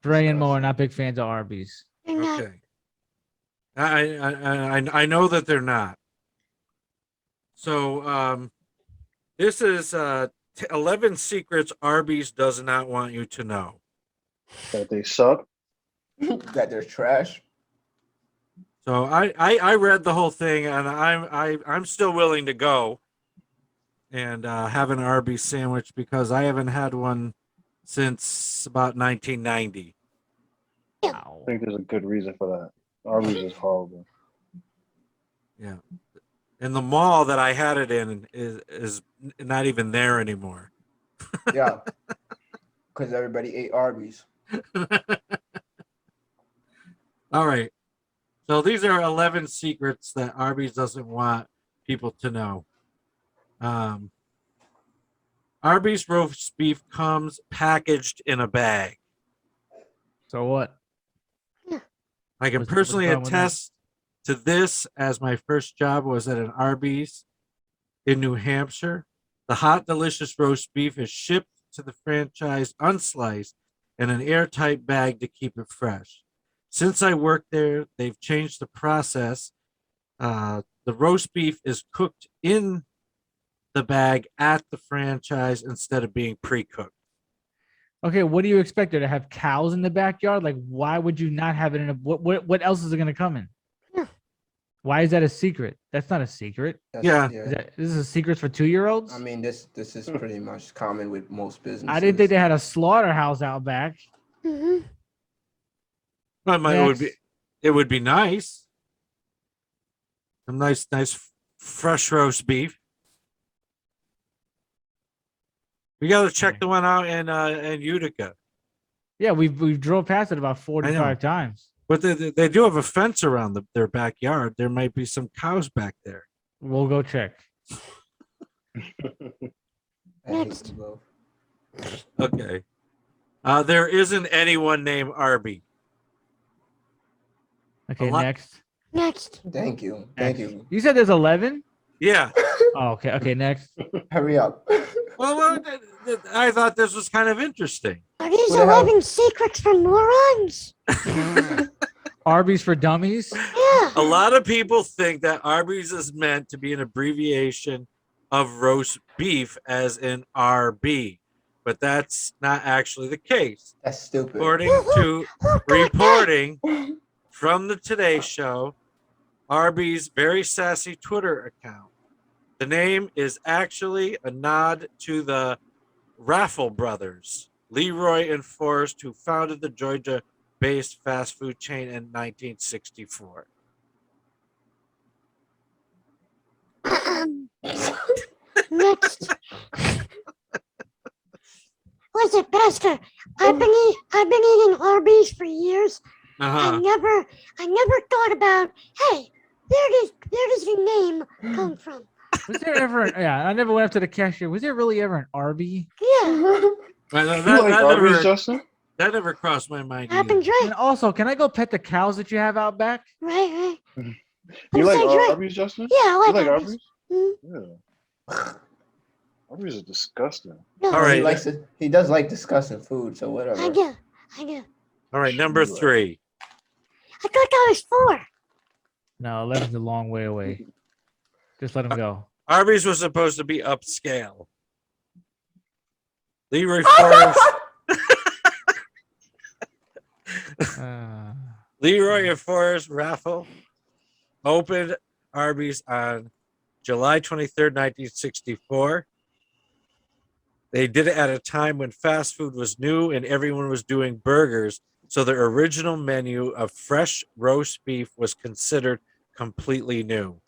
Dre and Mo are not big fans of Arby's. They're not. Okay, I know that they're not. So, this is 11 secrets Arby's does not want you to know. That they suck. That there's trash. So I read the whole thing, and I'm still willing to go and have an Arby's sandwich because I haven't had one since about 1990. I think there's a good reason for that. Arby's is horrible. Yeah, and the mall that I had it in is not even there anymore. Yeah. Because everybody ate Arby's. All right. So these are 11 secrets that Arby's doesn't want people to know. Arby's roast beef comes packaged in a bag. So what? I can What's the personally problem with that? attest to this as my first job was at an Arby's in New Hampshire. The hot, delicious roast beef is shipped to the franchise unsliced in an airtight bag to keep it fresh. Since I worked there, they've changed the process. The roast beef is cooked in the bag at the franchise instead of being pre-cooked. Okay, what do you expect her to have cows in the backyard? Like, why would you not have it in a what else is it gonna come in? Yeah. Why is that a secret? That's not a secret. Yeah. This is a secret for 2-year-olds? I mean, this is pretty much common with most businesses. I didn't think they had a slaughterhouse out back. Mm-hmm. It would be nice. Some nice fresh roast beef. We got to check the one out in Utica. Yeah, we've drove past it about I know. 45 times. But they do have a fence around their backyard. There might be some cows back there. We'll go check. I hate Next. you both. Okay. There isn't anyone named Arby. Okay, A lot- next. Next. Thank you. Thank Next. you. You said there's 11? Yeah. Oh, okay. Okay, next. Hurry up. Well, I thought this was kind of interesting. Are these What the hell? 11 secrets for morons? Arby's for dummies. Yeah. A lot of people think that Arby's is meant to be an abbreviation of roast beef, as in RB, but that's not actually the case. That's stupid. According to reporting from the Today Show, Arby's very sassy Twitter account. The name is actually a nod to the Raffle brothers, Leroy and Forrest, who founded the Georgia-based fast food chain in 1964. Next. Lester, I've been eating Arby's for years. Uh-huh. I never thought about, hey, where does the name come from? Was there ever? I never went up to the cashier. Was there really ever an Arby? Yeah, Well, You like Arby's, Justin? that never crossed my mind either. happens And also, can I go pet the cows that you have out back? right. You like Besides, right. Arby's, Justin? Yeah, I You like like Arby's. Arby's? Mhm. Yeah. Arby's is disgusting. No, All right. He likes it. He does like discussing food, so whatever. I do. All right, number 3. I thought that was 4. No, 11's a long way away. Just let him go. Arby's was supposed to be upscale. Leroy Forest. Leroy and Forest Raffle opened Arby's on July 23rd, 1964. They did it at a time when fast food was new and everyone was doing burgers. So the original menu of fresh roast beef was considered completely new.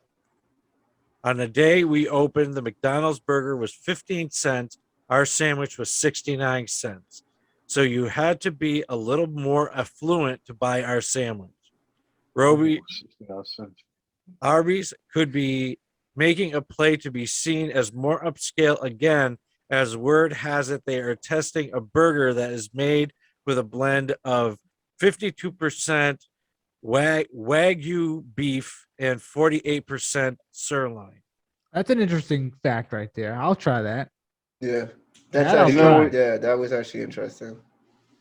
On the day we opened, the McDonald's burger was 15 cents. Our sandwich was 69 cents. So you had to be a little more affluent to buy our sandwich. Arby's could be making a play to be seen as more upscale again, as word has it they are testing a burger that is made with a blend of 52% Wagyu beef and 48% sirloin. That's an interesting fact right there. I'll try that. Yeah, That that's I'll actually try. that was actually interesting.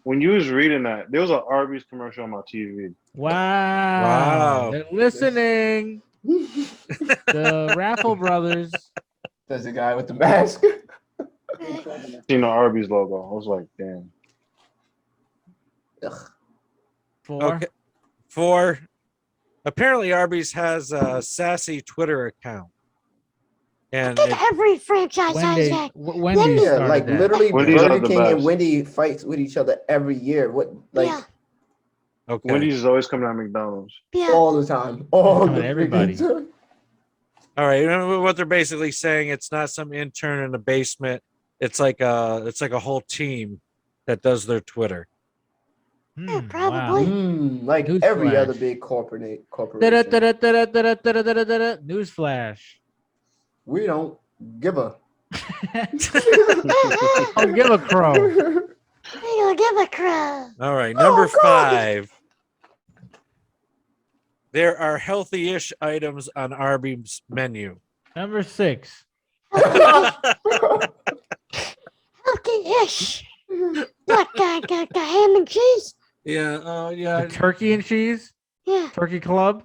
When you was reading that, there was an Arby's commercial on my TV. Wow. Wow. They're listening. The Raffle Brothers. There's a guy with the mask. Seen the Arby's logo. I was like, damn. Ugh. 4. Okay. 4. Apparently, Arby's has a sassy Twitter account. I And think every franchise has that. Wendy's Yeah, started like that. literally, Wendy's are Burger the King and best. Wendy fights with each other every year. What like Yeah, okay. Wendy's is always coming out of McDonald's. yeah. all the time, all Coming the to everybody. freaking time. All right. You know what they're basically saying? It's not some intern in the basement. It's like a whole team that does their Twitter. Yeah, Wow. probably. Like Newsflash. every other big corporation. Newsflash. We don't give a. I'll give a crow. You'll give a crap. All right. Number God. 5. There are healthy-ish items on Arby's menu. Number 6. Healthy-ish. What, the ham and cheese? Yeah. Oh, yeah. The turkey and cheese. Yeah, Turkey club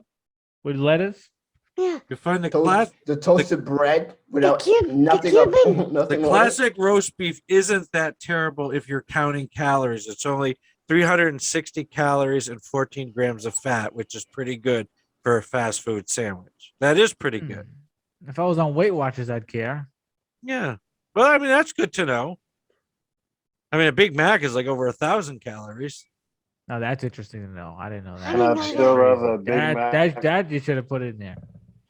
with lettuce. yeah. You find the The toasted bread without the nothing Cuban- up, nothing The on classic roast beef isn't that terrible if you're counting calories. It's only 360 calories and 14 grams of fat, which is pretty good for a fast food sandwich. That is pretty good. If I was on Weight Watchers, I'd care. Yeah. Well, I mean, that's good to know. I mean, a Big Mac is like over 1,000 calories. No, that's interesting to know. I didn't know I that. didn't And I'd know still that. rather a Big Mac. That you should have put in there.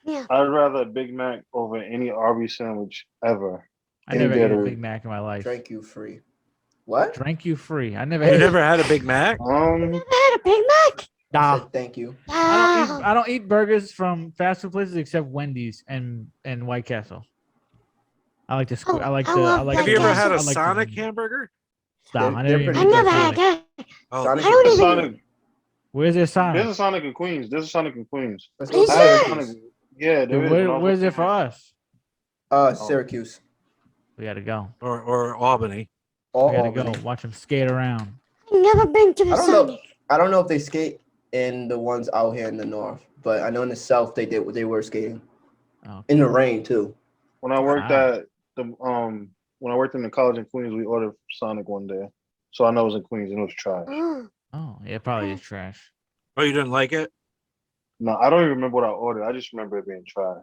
Yeah. I'd rather a Big Mac over any Arby's sandwich ever. I never ate a Gatorade. Big Mac in my life. Drank you free. What? Drank you free. I never You ate. never had a Big Mac? Never had a Big Mac? I Nah. said thank you. Ah, I don't eat burgers from fast food places except Wendy's and White Castle. I like to. Oh, I like I to. I love like. Have you ever had a I like Sonic to, hamburger? Stop. I They're never, even pretty I eat never Sonic. had that. Oh, Sonic I don't is- even- Sonic, Where's there Sonic? there's a Sonic in Queens. There's a Sonic in Queens. Let's go Is to I had a there? Syracuse. Sonic. Yeah, there is. When I was Where's in it for Queens. us? Syracuse. We gotta go. or Albany. All We gotta Albany. go. Watch them skate around. I've never been to the I don't know. Sonic. I don't know if they skate in the ones out here in the north, but I know in the south they did. They were skating Oh. in the rain too. When I worked Wow. at the when I worked in the college in Queens, we ordered Sonic one day. So I know it was in Queens and it was trash. Oh, Oh, yeah, it probably is trash. Oh, you didn't like it? No, I don't even remember what I ordered. I just remember it being trash.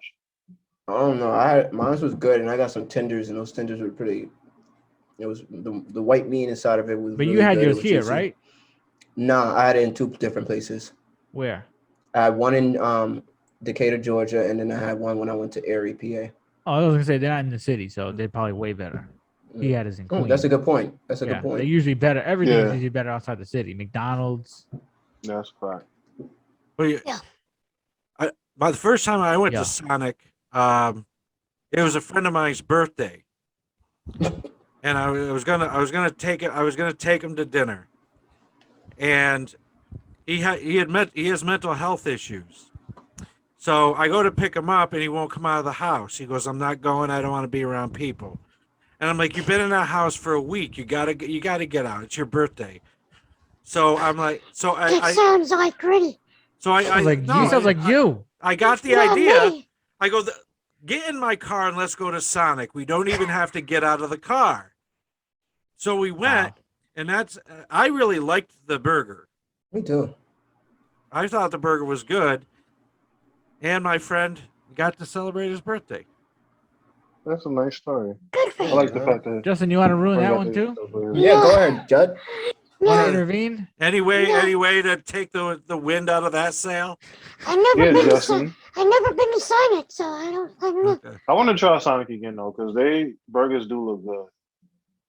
I don't know. Mine was good, and I got some tenders, and those tenders were pretty. It was the white meat inside of it was. But you really had good. It yours was here, juicy. right? Nah, I had it in 2 different places. Where? I had one in Decatur, Georgia, and then I had one when I went to Erie, PA. Oh, I was gonna say they're not in the city, so they're probably way better. he had his in Queens. That's a good point. That's a Yeah, good point. they're usually better. Everything's Yeah. usually better outside the city. McDonald's. That's fact. Well, by the first time I went Yeah. to Sonic, it was a friend of mine's birthday, and I was gonna take him to dinner, and he has mental health issues. So I go to pick him up, and he won't come out of the house. He goes, "I'm not going. I don't want to be around people." And I'm like, "You've been in that house for a week. You gotta get out. It's your birthday." So I'm like, That sounds like Griddy. Sounds like you. I got the Not idea. me. I go, get in my car and let's go to Sonic. We don't even have to get out of the car. So we went, and I really liked the burger. Me too. I thought the burger was good, and my friend got to celebrate his birthday. That's a nice story. Good for I you. like the fact that. Justin, you want to ruin that one too? Yeah, go ahead, Judd. Want to No, intervene? Any way to take the wind out of that sail? I never Yeah, been to Justin. I never been to Sonic, so I don't know. Okay. I want to try Sonic again though, because they burgers do look good.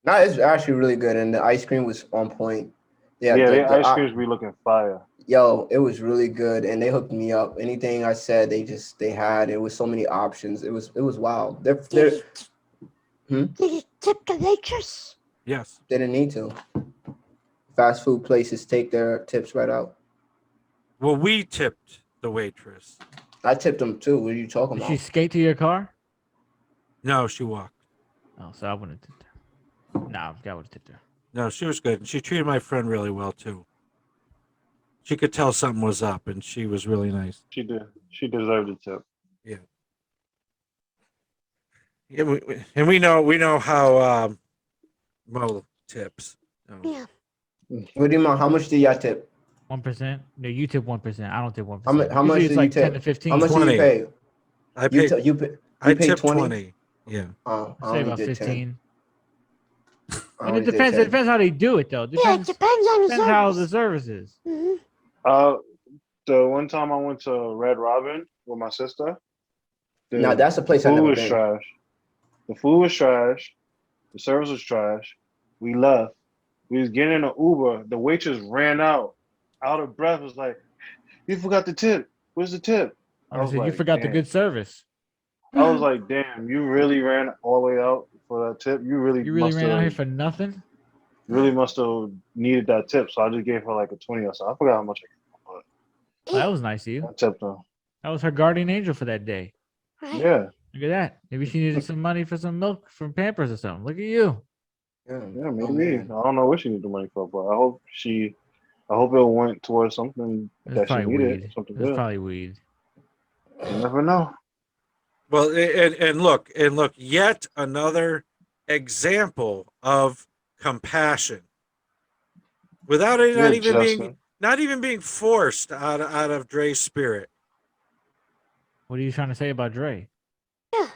No, it's actually really good, and the ice cream was on point. Yeah, Yeah, the their ice creams be looking fire. Yo, it was really good, and they hooked me up. Anything I said, they had. It was so many options. It was wild. Did you tip the waitress? Yes. They didn't need to. Fast food places take their tips right out. Well, we tipped the waitress. I tipped them too. What are you talking Did about? she skate to your car? No, she walked. Oh, so I wouldn't have tipped her. Nah, I would have tipped her. No, she was good. And she treated my friend really well, too. She could tell something was up, and she was really nice. She did. She deserved a tip. Yeah, we know how Mo tips. Yeah. What do you want? How much do y'all tip? 1%. No, you tip 1%. I don't tip 1%. How much Usually do you it's like tip? 10 to 15. How much do 20. you pay? I paid. I paid tipped 20? 20. Yeah. Oh, I Say only about did 15. 10. I And only it did depends. 10. It depends how they do it, though. Yeah, it depends on the Depends how the service. service is. Mm-hmm. The one time I went to Red Robin with my sister. No, that's a place I food never was been. trash. The food was trash. The service was trash. We left. We was getting in an Uber. The waitress ran out of breath. Was like, "You forgot the tip. Where's the tip?" I said, you forgot the "Damn." good service. I was like, "Damn, you really ran all the way out for that tip. You really ran out here for nothing? really must have needed that tip." So I just gave her like a 20 or so. I forgot how much Well, that was nice of you. I tipped her. That was her guardian angel for that day. Right? Yeah, Look at that. Maybe she needed some money for some milk from Pampers or something. Look at you. yeah, Oh, maybe. man. I don't know what she needed the money for, but I hope it went towards something It was that she probably needed. weed. Something It was good. probably weed. You never know. Well, and look, yet another example of compassion without it Justin. not even being forced out of Dre's spirit. What are you trying to say about Dre? Yeah.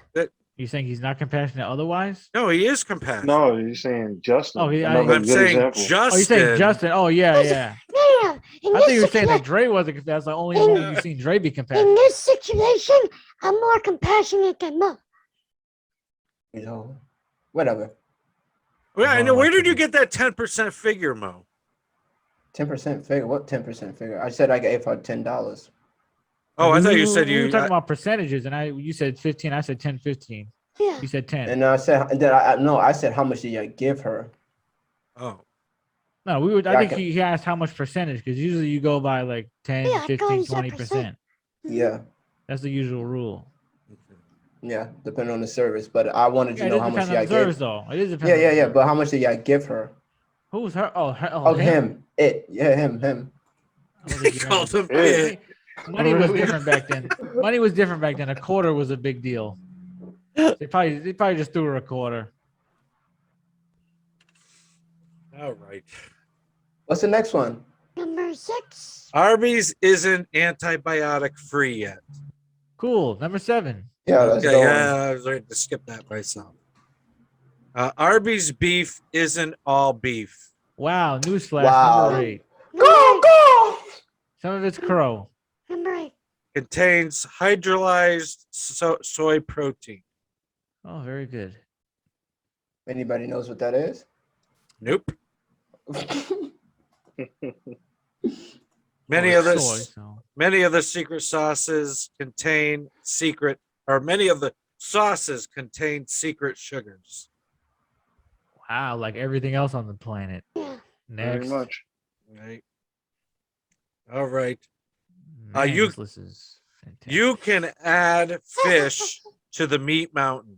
You think he's not compassionate otherwise? No, he is compassionate. No, you're saying Justin. Oh, Another I'm good saying example. Justin. Oh, you're saying Justin. Oh, yeah, yeah. No. In I thought this you were saying situa- that Dre wasn't compassionate. That's the only one you've seen Dre be compassionate. in this situation, I'm more compassionate than Mo. You know, whatever. Well, I know. Where did you get that 10% figure, Mo? 10% figure. What 10% figure? I said I gave her $10. Oh, I thought you said we you. were talking about percentages, and you said 15. I said 10, 15. Yeah. You said 10. And I said, and then I said, how much did you give her? Oh, No, we would. Yeah, I think he asked how much percentage, because usually you go by like 10, Yeah, I 15, thought he said 20%. Yeah, That's the usual rule. yeah, depending on the service. But I wanted Yeah, to it know does how much depend on y'all the service, gave. though. It is depend Yeah, on yeah, the yeah. service. But how much did y'all give her? Who's her? Oh, Oh, him. It. Yeah, him. I don't he think you called him. Hey. Money was different back then. Money was different back then. A quarter was a big deal. They probably just threw her a quarter. All right. What's the next one? Number 6. Arby's isn't antibiotic free yet. Cool. Number 7. Yeah, let's Yeah, go. I was ready to skip that myself. Arby's beef isn't all beef. Wow. Newsflash. Wow. Number 8. Go! Some of it's crow. Number 8. Contains hydrolyzed soy protein. Oh, very good. Anybody knows what that is? Nope. Well, Many of it's the soy, so. many of the secret sauces contain secret, or many of the sauces contain secret sugars. Wow, like everything else on the planet. Yeah. Very Next. much. Right. All right. Man, you- this list is fantastic. You can add fish to the meat mountain.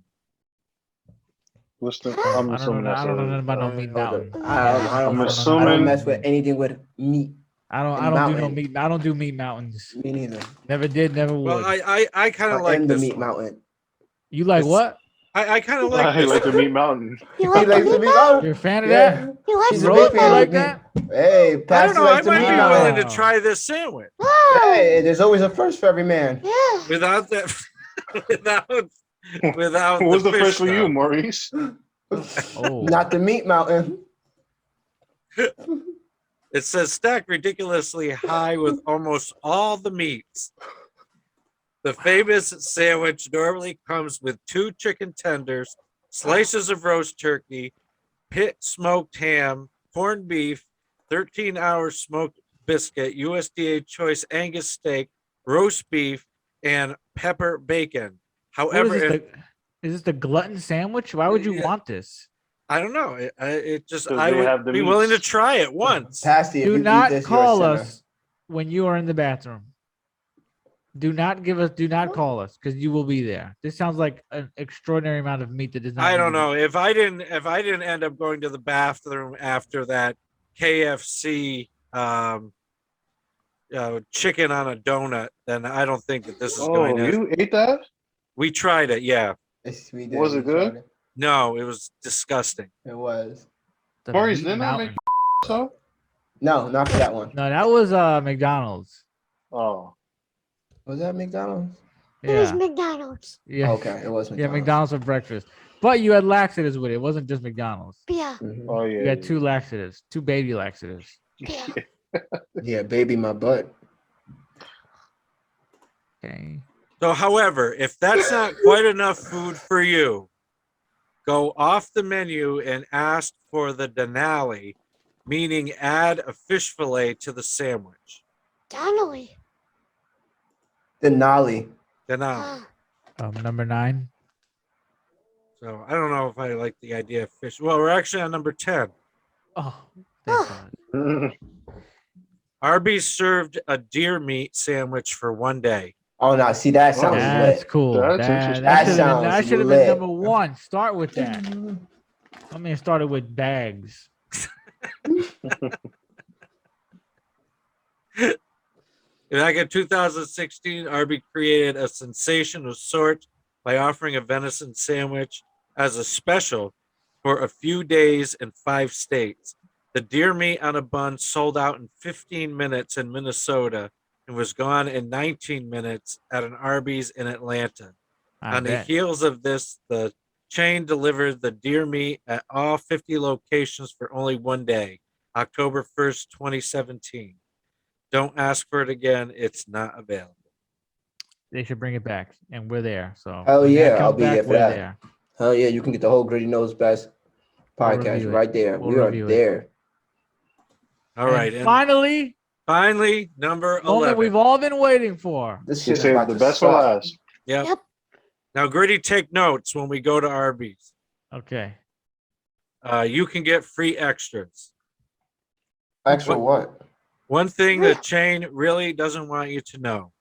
Listen, I I'm I assuming don't know that's about no meat mountain. I I'm don't assuming- mess with anything with meat. I don't and do no mountain. meat. I don't do meat mountains. Me neither. Never did, never would. Well, I kind of I like am the this meat one. mountain. You like It's- what? I kind of like I this like the one. meat mountain. You He like the likes the meat meat mountain? mountain. You're a fan of Yeah. that? You like He's the a Rose, big meat you fan like of meat. that? Hey, I don't Patsy know. I likes the might meat be mountain. willing to Wow. try this sandwich Oh, Hey, there's always a first for every man. yeah. without that, without What was the the fish first for you, though. Maurice? Oh. Not the meat mountain. It says stacked ridiculously high with almost all the meats. The famous sandwich normally comes with 2 chicken tenders, slices of roast turkey, pit smoked ham, corned beef, 13-hour smoked biscuit, USDA choice Angus steak, roast beef, and pepper bacon. What However, is this the glutton sandwich? Why would you Yeah. want this? I don't know. It just 'Cause I they would have the be willing to meats. try it once. Patsy, if Do you eat not this, call you're a sinner. us when you are in the bathroom. Do not call us because you will be there. This sounds like an extraordinary amount of meat that does not. I need don't to be- know if I didn't end up going to the bathroom after that KFC chicken on a donut, then I don't think that this is Oh, going to. you ate that? We tried it, yeah. Yes, we did. Was it We good? tried it. No, it was disgusting. It was. The Maurice, meat didn't I make mountain. so? No, not for that one. No, that was McDonald's. Oh. Was that McDonald's? It was Yeah, McDonald's. yeah, Okay, it was yeah. McDonald's. McDonald's for breakfast, but you had laxatives with it. It wasn't just McDonald's. Yeah. Mhm. Oh yeah. You had 2 laxatives, 2 baby laxatives. Yeah. Yeah, baby, my butt. Okay. So, however, if that's not quite enough food for you, go off the menu and ask for the denali, meaning add a fish fillet to the sandwich. Donnelly. Denali. Denali. Number 9. So I don't know if I like the idea of fish. Well, we're actually on number 10. Oh, thank Oh. God. Arby's served a deer meat sandwich for one day. Oh no, see that sounds That's lit. cool. That's That interesting. That should sounds have been lit. number 1. Start with that. I mean, started with bags. Back in 2016, Arby created a sensation of sorts by offering a venison sandwich as a special for a few days in 5 states. The deer meat on a bun sold out in 15 minutes in Minnesota and was gone in 19 minutes at an Arby's in Atlanta. I On the bet. heels of this, the chain delivered the deer meat at all 50 locations for only one day, October 1st, 2017. Don't ask for it again. It's not available. They should bring it back, and we're there. So Hell when that yeah, comes I'll be back, there for we're that. there. Hell yeah, you can get the whole Griddy Knows Best We'll podcast review it. right there. We'll We are review it. there. All right. And And finally, finally, number the moment 11. we've all been waiting for. This She shit's saved about the to best for suck. last. Yep. Yep. Now, Griddy, take notes when we go to Arby's. Okay. You can get free extras. Extra what? One thing the chain really doesn't want you to know.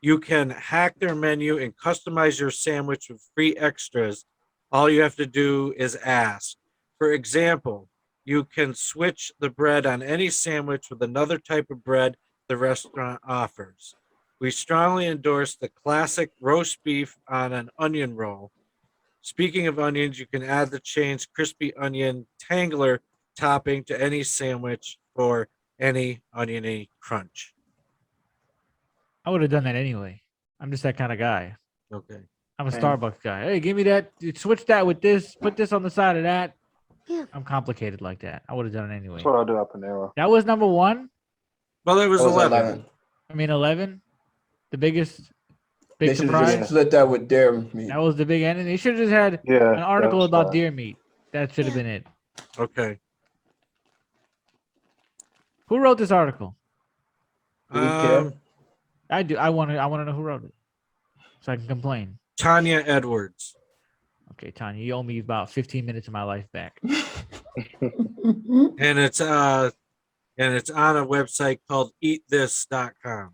You can hack their menu and customize your sandwich with free extras. All you have to do is ask. For example, you can switch the bread on any sandwich with another type of bread the restaurant offers. We strongly endorse the classic roast beef on an onion roll. Speaking of onions, you can add the chain's crispy onion tangler topping to any sandwich for any oniony crunch. I would have done that anyway. I'm just that kind of guy. Okay. I'm a Same. Starbucks guy. Hey, give me that. Switch that with this. Put this on the side of that. Yeah. I'm complicated like that. I would have done it anyway. That's what I'll do at Panera. That was number 1. Well, it was That was 11. 11. I mean 11. The biggest Big They should have surprise. just split that with deer meat. That was the big ending. They should have just had Yeah. an article that's about fine. deer meat. That should have been it. Okay. Who wrote this article? Do we care? I do. I want to know who wrote it, so I can complain. Tanya Edwards. Okay, Tanya, you owe me about 15 minutes of my life back. And it's on a website called eatthis.com.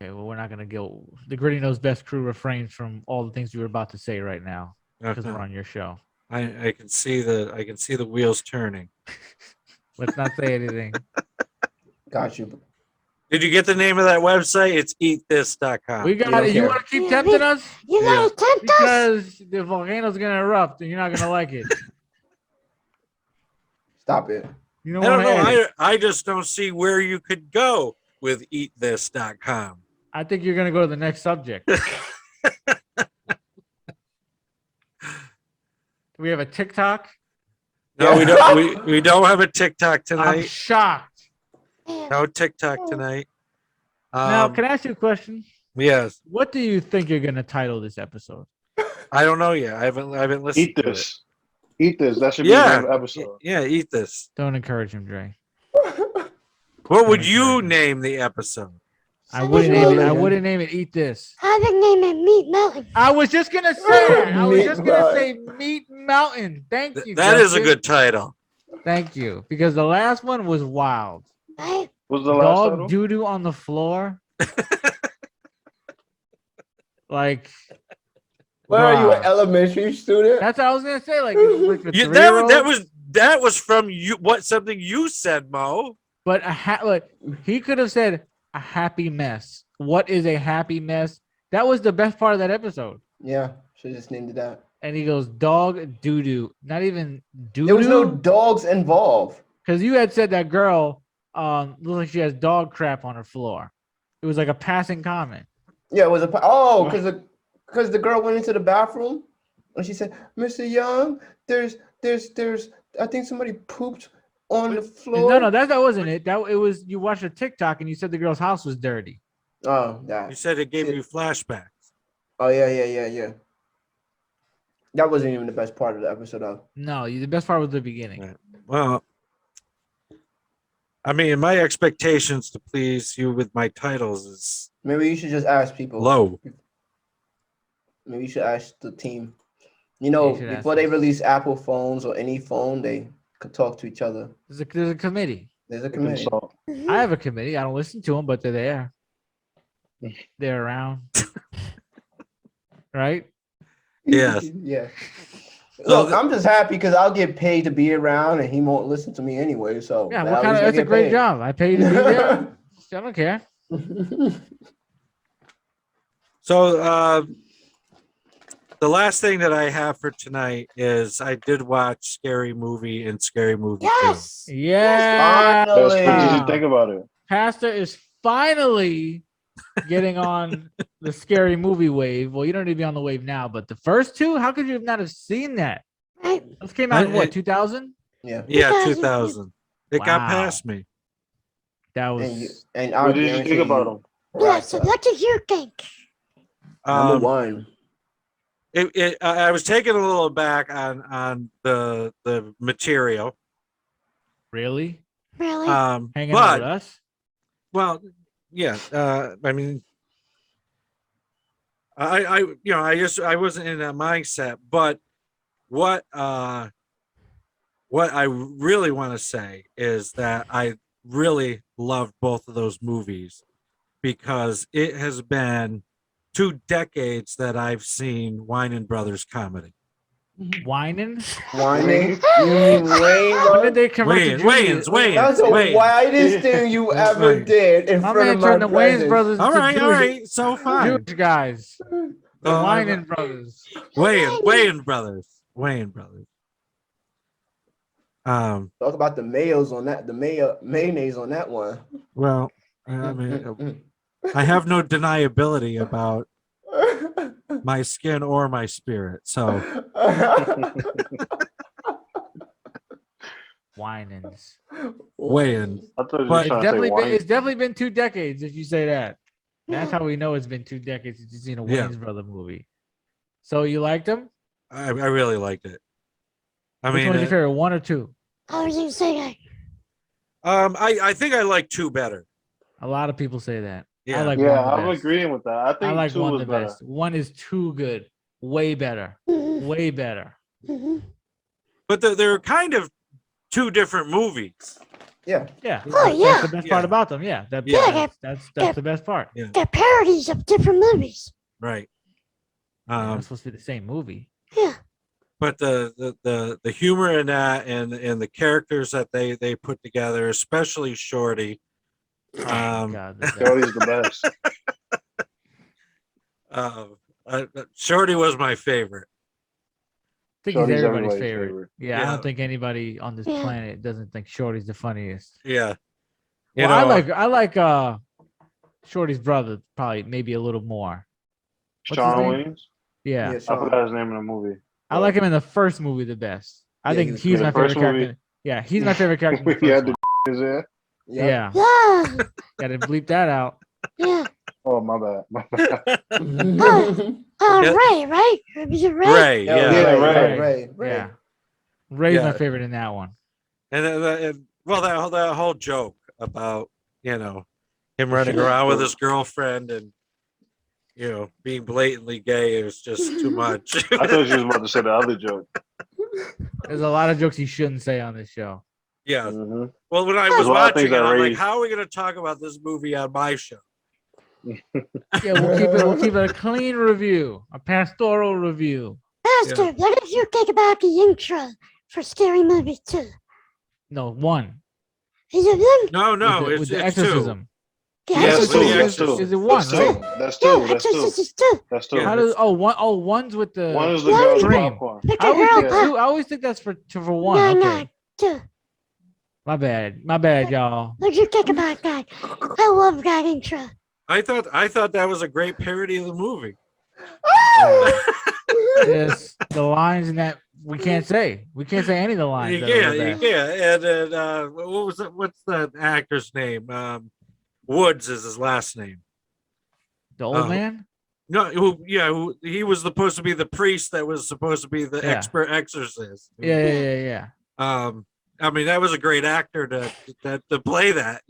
Okay, well, we're not gonna go. The Gritty Knows Best crew refrains from all the things you were about to say right now because we're on your show. I can see the wheels turning. Let's not say anything. Got you. Did you get the name of that website? It's eatthis.com. We got don't it. You care. want to keep tempting us? You Yeah. gotta tempt us. Because the volcano's gonna erupt and you're not gonna like it. Stop it. You I don't don't want know. to. I just don't see where you could go with eatthis.com. I think you're gonna go to the next subject. Do we have a TikTok? No, we don't. We don't have a TikTok I'm tonight. shocked. No TikTok tonight. Now, can I ask you a question? Yes. What do you think you're gonna title this episode? I don't know yet. I haven't listened Eat to this. Eat this. That should it. be Yeah. the episode. Yeah, eat this. Don't encourage him, Dre. What would you name the episode? I wouldn't name it. I Something- wouldn't name it. Eat this. I would name it Meat Mountain. I was just gonna say that. I was Meat just gonna say Mountain. Meat Mountain. Thank you. That is a Justin. good title. Thank you, because the last one was wild. Right? What's the last Dog title? doo doo on the floor. Like, Where are you, wow. an elementary student? That's what I was gonna say. Like a Yeah, three-year-old, that was from you. Something you said, Mo? but like he could have said a happy mess. What is a happy mess? That was the best part of that episode. Yeah, should have just named it that. And he goes, dog doo doo. Not even doo There was no doo. dogs involved. Because you had said that girl looks like she has dog crap on her floor. It was like a passing comment. Yeah, it was because the girl went into the bathroom and she said, "Mr. Young, there's I think somebody pooped on the floor." No, that wasn't it. That it was you watched a TikTok and you said the girl's house was dirty. Oh, You that. said it gave you flashbacks. Oh yeah. That wasn't even the best part of the episode, though. No, the best part was the beginning. Right. Well, I mean, my expectations to please you with my titles is Maybe you should just ask people. low. Maybe you should ask the team. You You know, should ask before they them. release Apple phones or any phone, they could talk to each other. There's a committee. There's a committee. Consult. I have a committee. I don't listen to them, but they're there. They're around. Right? Yes. Yeah. So Look, I'm just happy because I'll get paid to be around, and he won't listen to me anyway. So Yeah, at what kind least of I that's a get great paid. job. I pay you to be there. I don't care. So the last thing that I have for tonight is I did watch Scary Movie and Scary Movie 2. Yes. Yeah. That's Finally. crazy. Think about it. Pastor is finally getting on the scary movie wave. Well, you don't need to be on the wave now, but the first two, how could you not have seen that? Right. Those came out in I- what, 2000? Yeah. Yeah, 2000. 2000. It got Wow. past me. That And you, was and I What did you think about them? Yeah, so what did you think? Number Um, one. I was taken a little aback on the material. really Really? hanging out with But us. well, yeah. I mean, I I wasn't in that mindset. But what I really want to say is that I really loved both of those movies because it has been 2 decades that I've seen Wine Brothers comedy. Whining. Whining. You mean Wayne? When did they convert to Wayans, Julius? That's the Wayans. widest thing you ever Wayans. did in My front man of my turned the Wayans presence. brothers All into right, all right, so fine. Jewish guys. The Whining brothers. Wayne Brothers. Talk about the mayos on that, the mayonnaise on that one. Well, I mean, I have no deniability about my skin or my spirit. So Whinings. Wayne. I thought you were But trying to say wine. It's definitely been 2 decades if you say that. That's Yeah. how we know it's been 2 decades since you've seen a Yeah. Wayne's Brother movie. So you liked them? I really liked it. I Which mean, one's your favorite, 1 or 2? I was gonna say that. I think I like 2 better. A lot of people say that. Yeah. I like Yeah, 1 the I'm best. agreeing with that. I I think like 2 1 was the better. best. 1 is too good. Way better. Mhm, Way better. mhm. But they're kind of 2 different movies. Yeah. Yeah. Oh, That's yeah. the best Yeah. part about them. Yeah. Yeah. That's the best part. Yeah. They're parodies of different movies. Right. They're not supposed to be the same movie. Yeah. But the humor in that and the characters that they put together, especially Shorty. God, the Shorty's the best. Shorty was my favorite. I think Shorty's he's everybody's everybody's favorite. favorite. Yeah, I Yeah. don't think anybody on this Yeah. planet doesn't think Shorty's the funniest. Yeah. Well, I like Shorty's brother probably maybe a little more. What's his Sean name? Williams. Yeah. Yeah, I Sean. forgot his name in the movie. I like him in the first movie the best. I Yeah, think he was he's good. my The favorite first character. movie? Yeah, he's my favorite character in the He had first the one. is there? Yep. Yeah. Yeah. Gotta bleep that out. Yeah. Oh my bad. My bad. Yeah. Ray, right? Or was it Ray? Ray, Yeah, yeah. Ray. Ray. Yeah. Ray's my Yeah. favorite in that one. And well, that whole joke about him running Sure. around with his girlfriend and being blatantly gay is just too much. I thought you was about to say the other joke. There's a lot of jokes he shouldn't say on this show. Yeah. Mhm. Well, when I There's was a lot of watching things it, that I'm like, raise- how are we going to talk about this movie on my show? Yeah, we'll keep it a clean review, a pastoral review. Master, what did you think about the intro for Scary Movie 2? No, 1. Is it one? No, with it's the it's two. exorcism. The Yes, Exorcist with the is- Exorcist. Is it 1, That's right? two. That's Yeah, two. That's Exorcist two. is 2. That's two. Yeah. How does one's with the One is the One girl is with Dream. popcorn. With I the always girl think pop. two. I always think that's for 1. No, Okay. no, 2. My bad, y'all. What did you think about that? I love that intro. I thought that was a great parody of the movie. Yes, the lines in that we can't say. We can't say any of the lines. that are You there. can't. And then what was it? What's the actor's name? Woods is his last name. The old man. No, he was supposed to be the priest that was supposed to be the Yeah. expert exorcist. Yeah. I mean, that was a great actor to play that.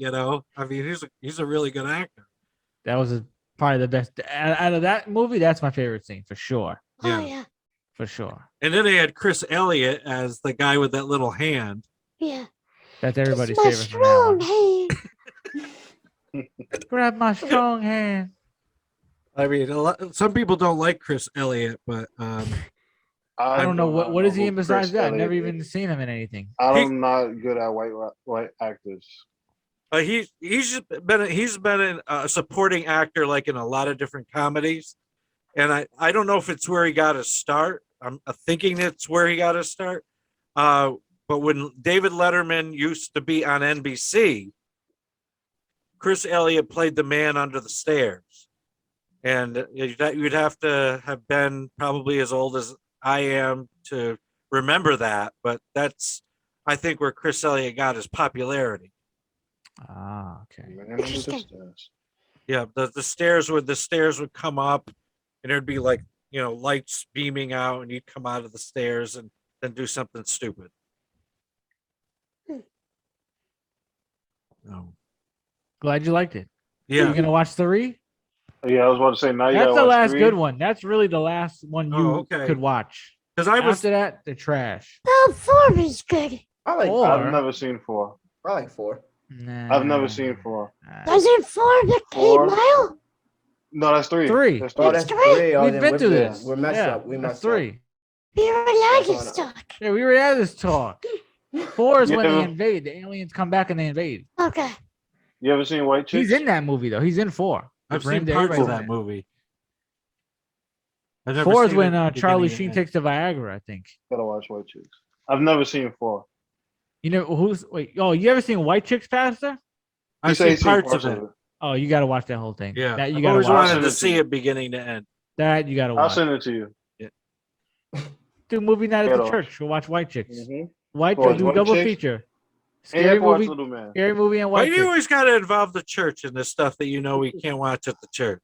I mean, he's a really good actor. That was probably the best out of that movie. That's my favorite scene for sure. Yeah. Oh, yeah. For sure. And then they had Chris Elliott as the guy with that little hand. Yeah. That's It's everybody's my favorite. From that strong one. hand. Grab my strong hand. I mean, some people don't like Chris Elliott, but I don't know do what is he who in besides Chris that. I've Elliott never is. even seen him in anything. I'm not good at white actors. he's been a supporting actor like in a lot of different comedies, and I don't know if it's where he got his start. I'm thinking it's where he got his start. But when David Letterman used to be on NBC, Chris Elliott played the man under the stairs, and you'd have to have been probably as old as I am to remember that. But that's, I think, where Chris Elliott got his popularity. Ah, okay. Man under the Interesting. stairs. Yeah, the stairs would come up, and there'd be like lights beaming out, and you'd come out of the stairs and then do something stupid. Oh, Glad you liked it. yeah. You gonna watch 3? Yeah, I was about to say now you That's gotta the watch last 3. good one. That's really the last one you Oh, okay. could watch. Because I was After that, they're trash. Oh, 4 is good. I like. Four. I've never seen 4. I like 4. Nah. I've never seen 4. Wasn't 4 the 8 4. Mile? No, that's 3. 3. That's Oh, 3. that's three. 3. Oh, We've then been we're through good. this. We're messed Yeah, up. We that's messed 3. We already had That's this on- talk. Yeah, we already had this talk. 4 is when they Yeah. invade. The aliens come back and they invade. Okay. You ever seen White Chicks? He's in that movie though. He's in 4. I've For him seen to- parts of everybody's that in it. movie. I've never 4 is seen when it beginning Charlie to Sheen end. takes the Viagra. I think. Gotta watch White Chicks. I've never seen 4. You know who's? Wait. Oh, you ever seen White Chicks, Pastor? I've You say seen he's seen parts of it. Oh, you got to watch that whole thing. Yeah, That you I've got to always watch. wanted Send to it to see you. it beginning to end. That you got to I'll watch. send it to you. Do movie night at Get the off. church. Go watch White Chicks. Mm-hmm. White Watch Chicks. Do a White double Chicks? feature. And you have Scary to watch movie. Little Man. Scary movie and Why White do you Chicks. always got to involve the church in this stuff that you know we can't watch at the church?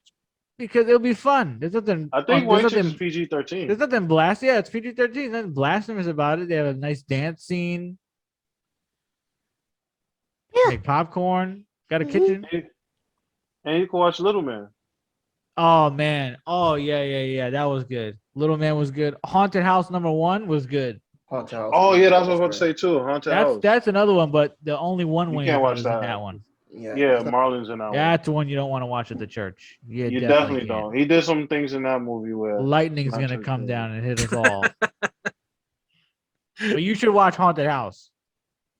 Because it'll be fun. There's nothing. I think there's White Chicks is nothing. PG-13. There's nothing blast. Yeah, it's PG-13. Nothing blasphemous about it. They have a nice dance scene. Yeah. Make popcorn. Got a Mhm. kitchen. And you can watch Little Man. Oh man. Oh yeah. That was good. Little Man was good. Haunted House #1 was good. Haunted House. Oh yeah, that's what I was about great. to say too. Haunted House. That's another one, but the only one You Wayne can't Brother watch is in that. that one. Yeah. Yeah, Marlon's in that one. That's the one you don't want to watch at the church. You definitely don't. He did some things in that movie where Lightning's not gonna church come movie. down and hit us all. But you should watch Haunted House.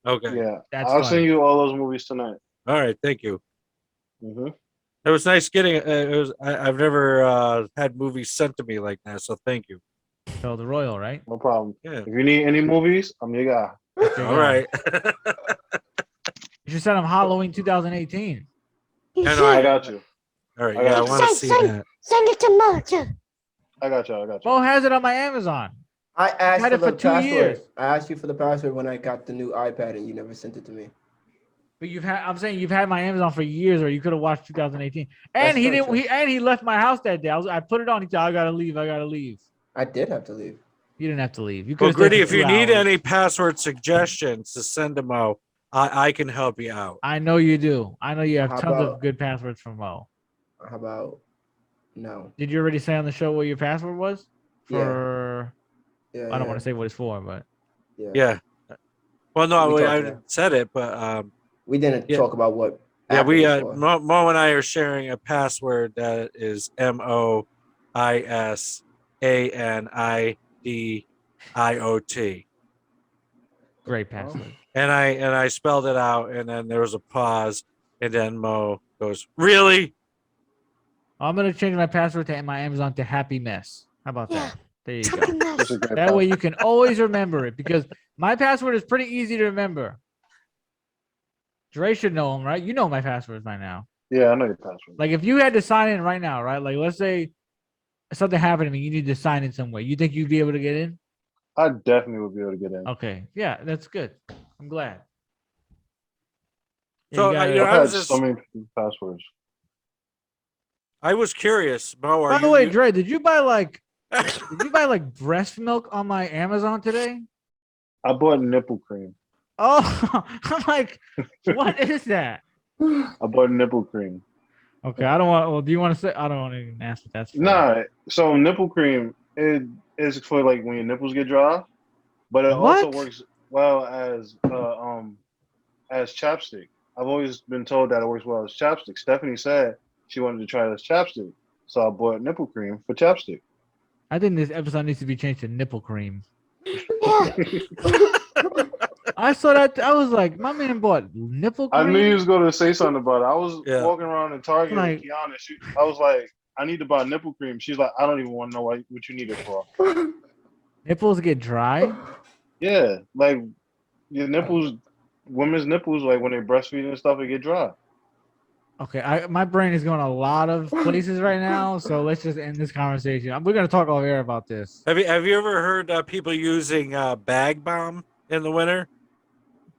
Okay. Yeah, That's I'll funny. send you all those movies tonight. All right. Thank you. hmm It was nice getting. I've never had movies sent to me like that, so thank you. So the Royal, right? No problem. Yeah. If you need any movies, I'm your guy. Okay, All yeah. right. You should send them Halloween 2018. You I know, should. I got you. All right. I Yeah, I got want to Send- see send- that. Send it to Mo too. I got you. I got you. Mo has it on my Amazon. I asked had for it for the 2 password. years. I asked you for the password when I got the new iPad, and you never sent it to me. But I'm saying you've had my Amazon for years, or you could have watched 2018. And That's he not didn't. true. He left my house that day. I put it on. He said, "I gotta leave. I gotta leave." I did have to leave. You didn't have to leave. You could Well, have Griddy, stayed if for you 2 need hours. any password suggestions to send to Mo, I can help you out. I know you do. I know you have How tons of about- good passwords from Mo. How about no? Did you already say on the show what your password was? Yeah. For Yeah. I don't want to say what it's for, but Yeah. Well, no, We I talked haven't said it, but We didn't Yeah. talk about what. yeah, app we it was for. Mo and I are sharing a password that is MOISANIDIOT. great password. And I spelled it out, and then there was a pause, and then Mo goes, "Really?" I'm gonna change my password to my Amazon to Happy Mess. How about Yeah. that? There you Happy go. mess. That's a great That way password. you can always remember it because my password is pretty easy to remember. Dre should know them, right? You know my passwords by now. Yeah, I know your password. Like if you had to sign in right now, right? Like let's say something happened to me, you need to sign in some way. You think you'd be able to get in? I definitely would be able to get in. Okay. Yeah, that's good. I'm glad. Yeah, So, you gotta- you know, I've I had was just- so many passwords. I was curious, Mo. by the way, Dre, did you buy like breast milk on my Amazon today? I bought nipple cream. Oh, I'm like, what is that? I bought nipple cream. Okay, I don't want. Well, do you want to say? I don't want to even ask what that's for. Nah, so nipple cream it is for like when your nipples get dry, but it also What? works well as chapstick. I've always been told that it works well as chapstick. Stephanie said she wanted to try it as chapstick, so I bought nipple cream for chapstick. I think this episode needs to be changed to nipple cream. Yeah. I saw that. I was like, my man bought nipple I cream. knew you was going to say something about it. I was Yeah. walking around in Target Like- with Kiana. I was like, I need to buy nipple cream. She's like, I don't even want to know what you need it for. Nipples get dry. Yeah, like your nipples, women's nipples, like when they breastfeed and stuff, it get dry. Okay, my brain is going a lot of places right now. So let's just end this conversation. We're gonna talk off air about this. Have you ever heard people using bag bomb in the winter?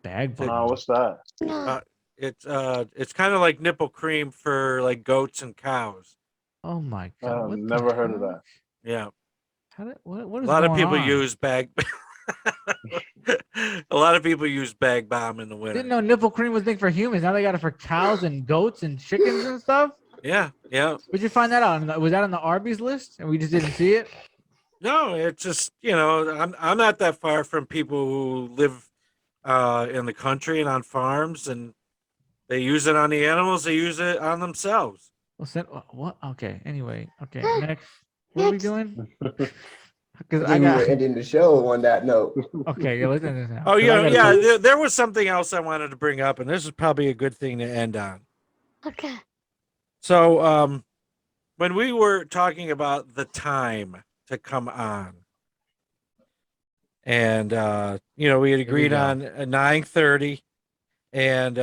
Bag bomb. What's that? No. It's kind of like nipple cream for like goats and cows. Oh my god! what the Never heard of heck? that. Yeah, What a is lot of going people on? use bag. A lot of people use bag bomb in the winter. Didn't know nipple cream was thing for humans. Now they got it for cows and goats and chickens and stuff. Yeah. Where'd you find that out? Was that on the Arby's list and we just didn't see it? No, it's just I'm not that far from people who live in the country and on farms, and they use it on the animals. They use it on themselves. Well, what? Okay. Anyway. Okay. Next. What are we Next. doing? I Because I think we were got. ending the show on that note. Okay. Yeah. Let's end this now. Oh 'Cause I yeah, gotta yeah. go. There was something else I wanted to bring up, and this is probably a good thing to end on. Okay. So, when we were talking about the time to come on, and we had agreed go. on 9:30, and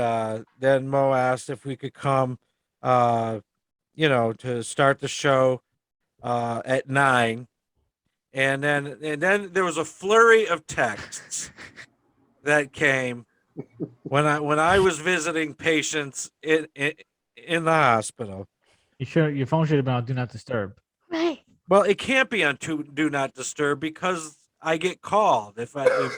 then Mo asked if we could come, to start the show at 9, and then there was a flurry of texts that came when I was visiting patients in the hospital. Your phone should have been on Do Not Disturb. Right. Well, it can't be on do not disturb because I get called if the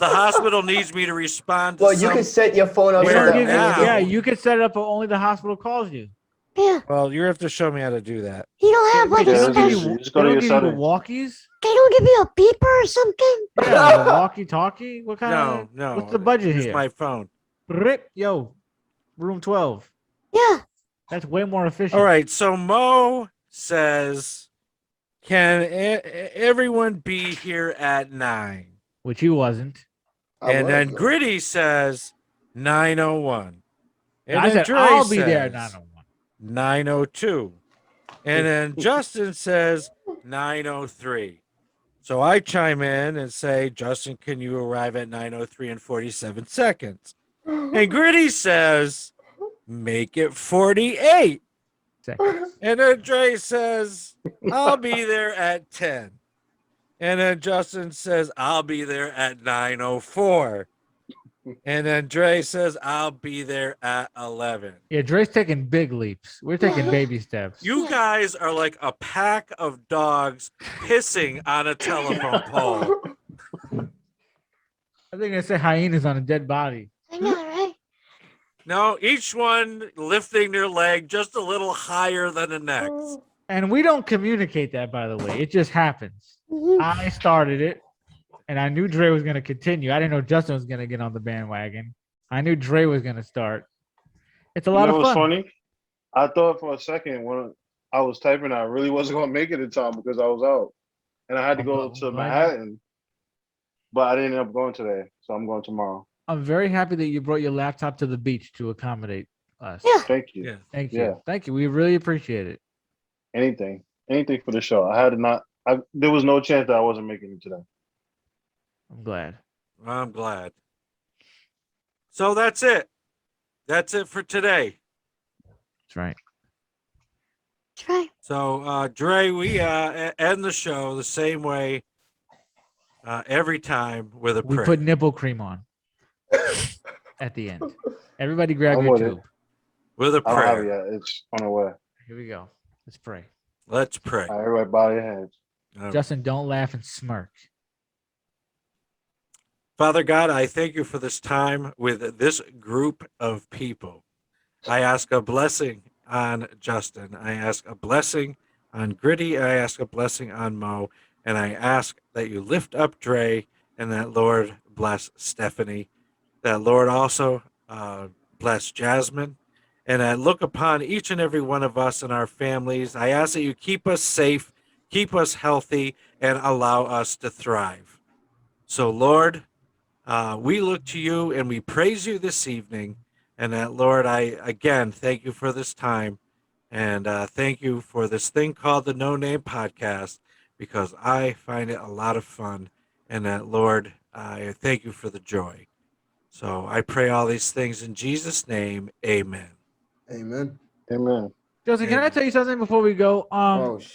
hospital needs me to respond to Well, you can set your phone up They so Where don't that give you, now? yeah, you can set it up for only the hospital calls you. Yeah. Well, you have to show me how to do that. You don't have like They a Yeah, don't give special. you, just they go to don't your give you the settings. walkies. They don't give you a beeper or something. Yeah, like a walkie-talkie. What kind No, of? no. What's the budget Use here? my phone. Rip, yo, room 12. Yeah. That's way more efficient. All right. So Mo says, "Can everyone be here at 9?" Which he wasn't. And then Griddy says 9:01. And I then said Dre I'll be there at says 9:01. 9:02. And then Justin says 9:03. So I chime in and say, Justin, can you arrive at 9:03 and 47 seconds? And Gritty says, make it 48. Seconds. And then Dre says, I'll be there at 10. And then Justin says, I'll be there at 9:04. And then Dre says, I'll be there at 11. Yeah, Dre's taking big leaps. We're taking Yeah. baby steps. You guys are like a pack of dogs pissing on a telephone pole. I think I say hyenas on a dead body. I know, right? No, each one lifting their leg just a little higher than the next. And we don't communicate that, by the way. It just happens. Mhm. I started it, and I knew Dre was going to continue. I didn't know Justin was going to get on the bandwagon. I knew Dre was going to start. It's a lot You know of what's fun. funny? I thought for a second when I was typing, I really wasn't gonna make it in time because I was out, and I had to go to Manhattan. But I didn't end up going today, so I'm going tomorrow. I'm very happy that you brought your laptop to the beach to accommodate us. Yeah. Thank you. Yeah. Thank you. Yeah. Thank you. We really appreciate it. Anything for the show. I had to not. There was no chance that I wasn't making it today. I'm glad. I'm glad. So that's it. That's it for today. That's right. That's right. So, Dre, we end the show the same way every time with a We prayer. put nipple cream on at the end. Everybody grab I'm your with it. tube. With a I don't have it prayer. yet. It's on the way. Here we go. Let's pray. Let's pray. All right, everybody, bow your heads. Justin, don't laugh and smirk. Father God, I thank you for this time with this group of people. I ask a blessing on Justin. I ask a blessing on Gritty. I ask a blessing on Mo. And I ask that you lift up Dre and that Lord bless Stephanie. That Lord also bless Jasmine. And that look upon each and every one of us and our families. I ask that you keep us safe, keep us healthy, and allow us to thrive. So, Lord, we look to you and we praise you this evening. And that, Lord, I again thank you for this time. And thank you for this thing called the No Name Podcast, because I find it a lot of fun. And that, Lord, I thank you for the joy. So I pray all these things in Jesus' name. Amen. Amen. Amen. Justin, can I tell you something before we go?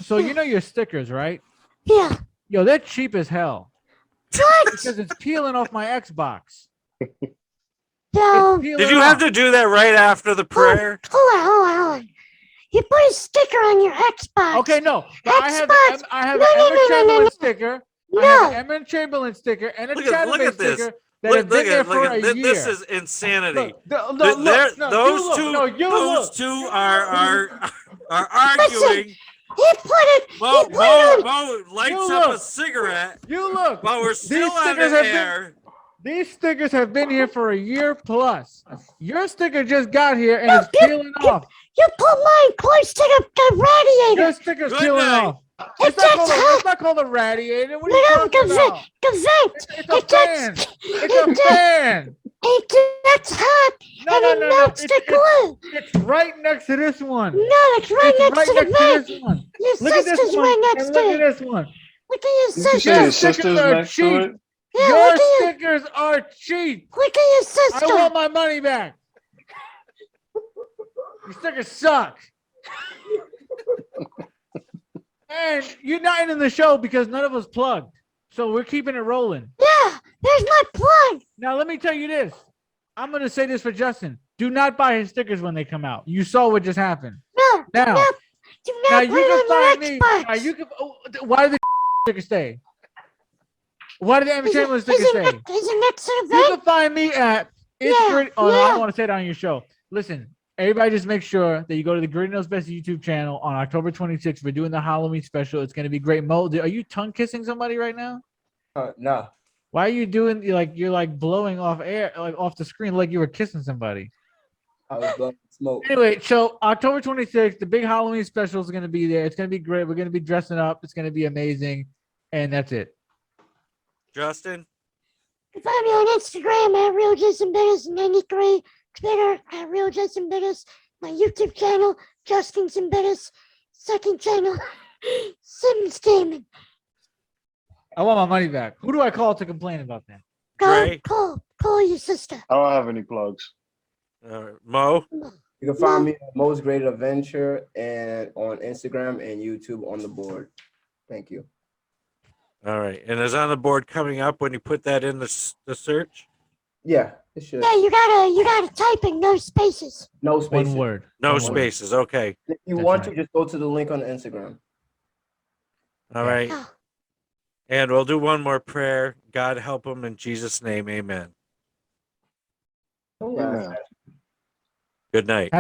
So you know your stickers, right? Yeah. Yo, they're cheap as hell. What? Because it's peeling off my Xbox. So, Did you have to do that right after the prayer? hold on. You put a sticker on your Xbox. Okay, no. But Xbox. I have No, an no, Emma no, no, Chamberlain no. sticker. I No. have an Emma Chamberlain sticker and a Look at Chatterbait this. sticker that have been there for a year. This is insanity. Look, Those two are arguing. He put it. Mo lights up a cigarette You look. while we're still on stickers the have been- air. These stickers have been here for a year plus. Your sticker just got here and it's peeling off. You put mine close to the radiator. Your sticker's Good peeling night. off. It's It's not called a radiator. What are you No, talking about? Gazette. It's a fan. It's a fan. That's hot. No, and no, it no, no. melts the glue. It's right next to this one. No, it's right It's next to the vent. this one. Your Look at this sister's one. right next And to look at it. this one. Look at your You can sister. see your stickers sisters are next cheap. to it. Yeah, Your look at your, stickers are cheap. look at your sister. I want my money back. Your stickers suck. And you're not in the show because none of us plugged. So we're keeping it rolling. Yeah, there's my plug. Now let me tell you this. I'm gonna say this for Justin. Do not buy his stickers when they come out. You saw what just happened. No, Now, do now not you put it can on find your me. Xbox. Now you can. Why did the stickers stay? Why did the entertainment stickers stay? Is it next You event? can find me at It's Yeah, Griddy. Oh no, I yeah. don't want to say that on your show. Listen, everybody, just make sure that you go to the Griddy Knows Best YouTube channel on October 26th. We're doing the Halloween special. It's gonna be great. Mo, are you tongue kissing somebody right now? No. Why are you doing you're like blowing off air, like off the screen, like you were kissing somebody? I was blowing smoke. Anyway, so October 26th, the big Halloween special is going to be there. It's going to be great. We're going to be dressing up. It's going to be amazing. And that's it. Justin? You can find me on Instagram at RealJasonBennis93, Twitter at RealJasonBennis, my YouTube channel, Justin Zimbetis, second channel, Sims Gaming. I want my money back. Who do I call to complain about that? Dre? Call your sister. I don't have any plugs. Mo? You can find me at Most Great Adventure and on Instagram and YouTube on the board. Thank you. All right. And is on the board coming up when you put that in the search? Yeah, it should. Yeah, you gotta type in no spaces. No spaces. One word. No One word. spaces. Okay. If you That's want right. to, just go to the link on Instagram. All Yeah. right. Oh, And we'll do one more prayer. God help him in Jesus' name. Amen. Don't Amen. laugh. Good night.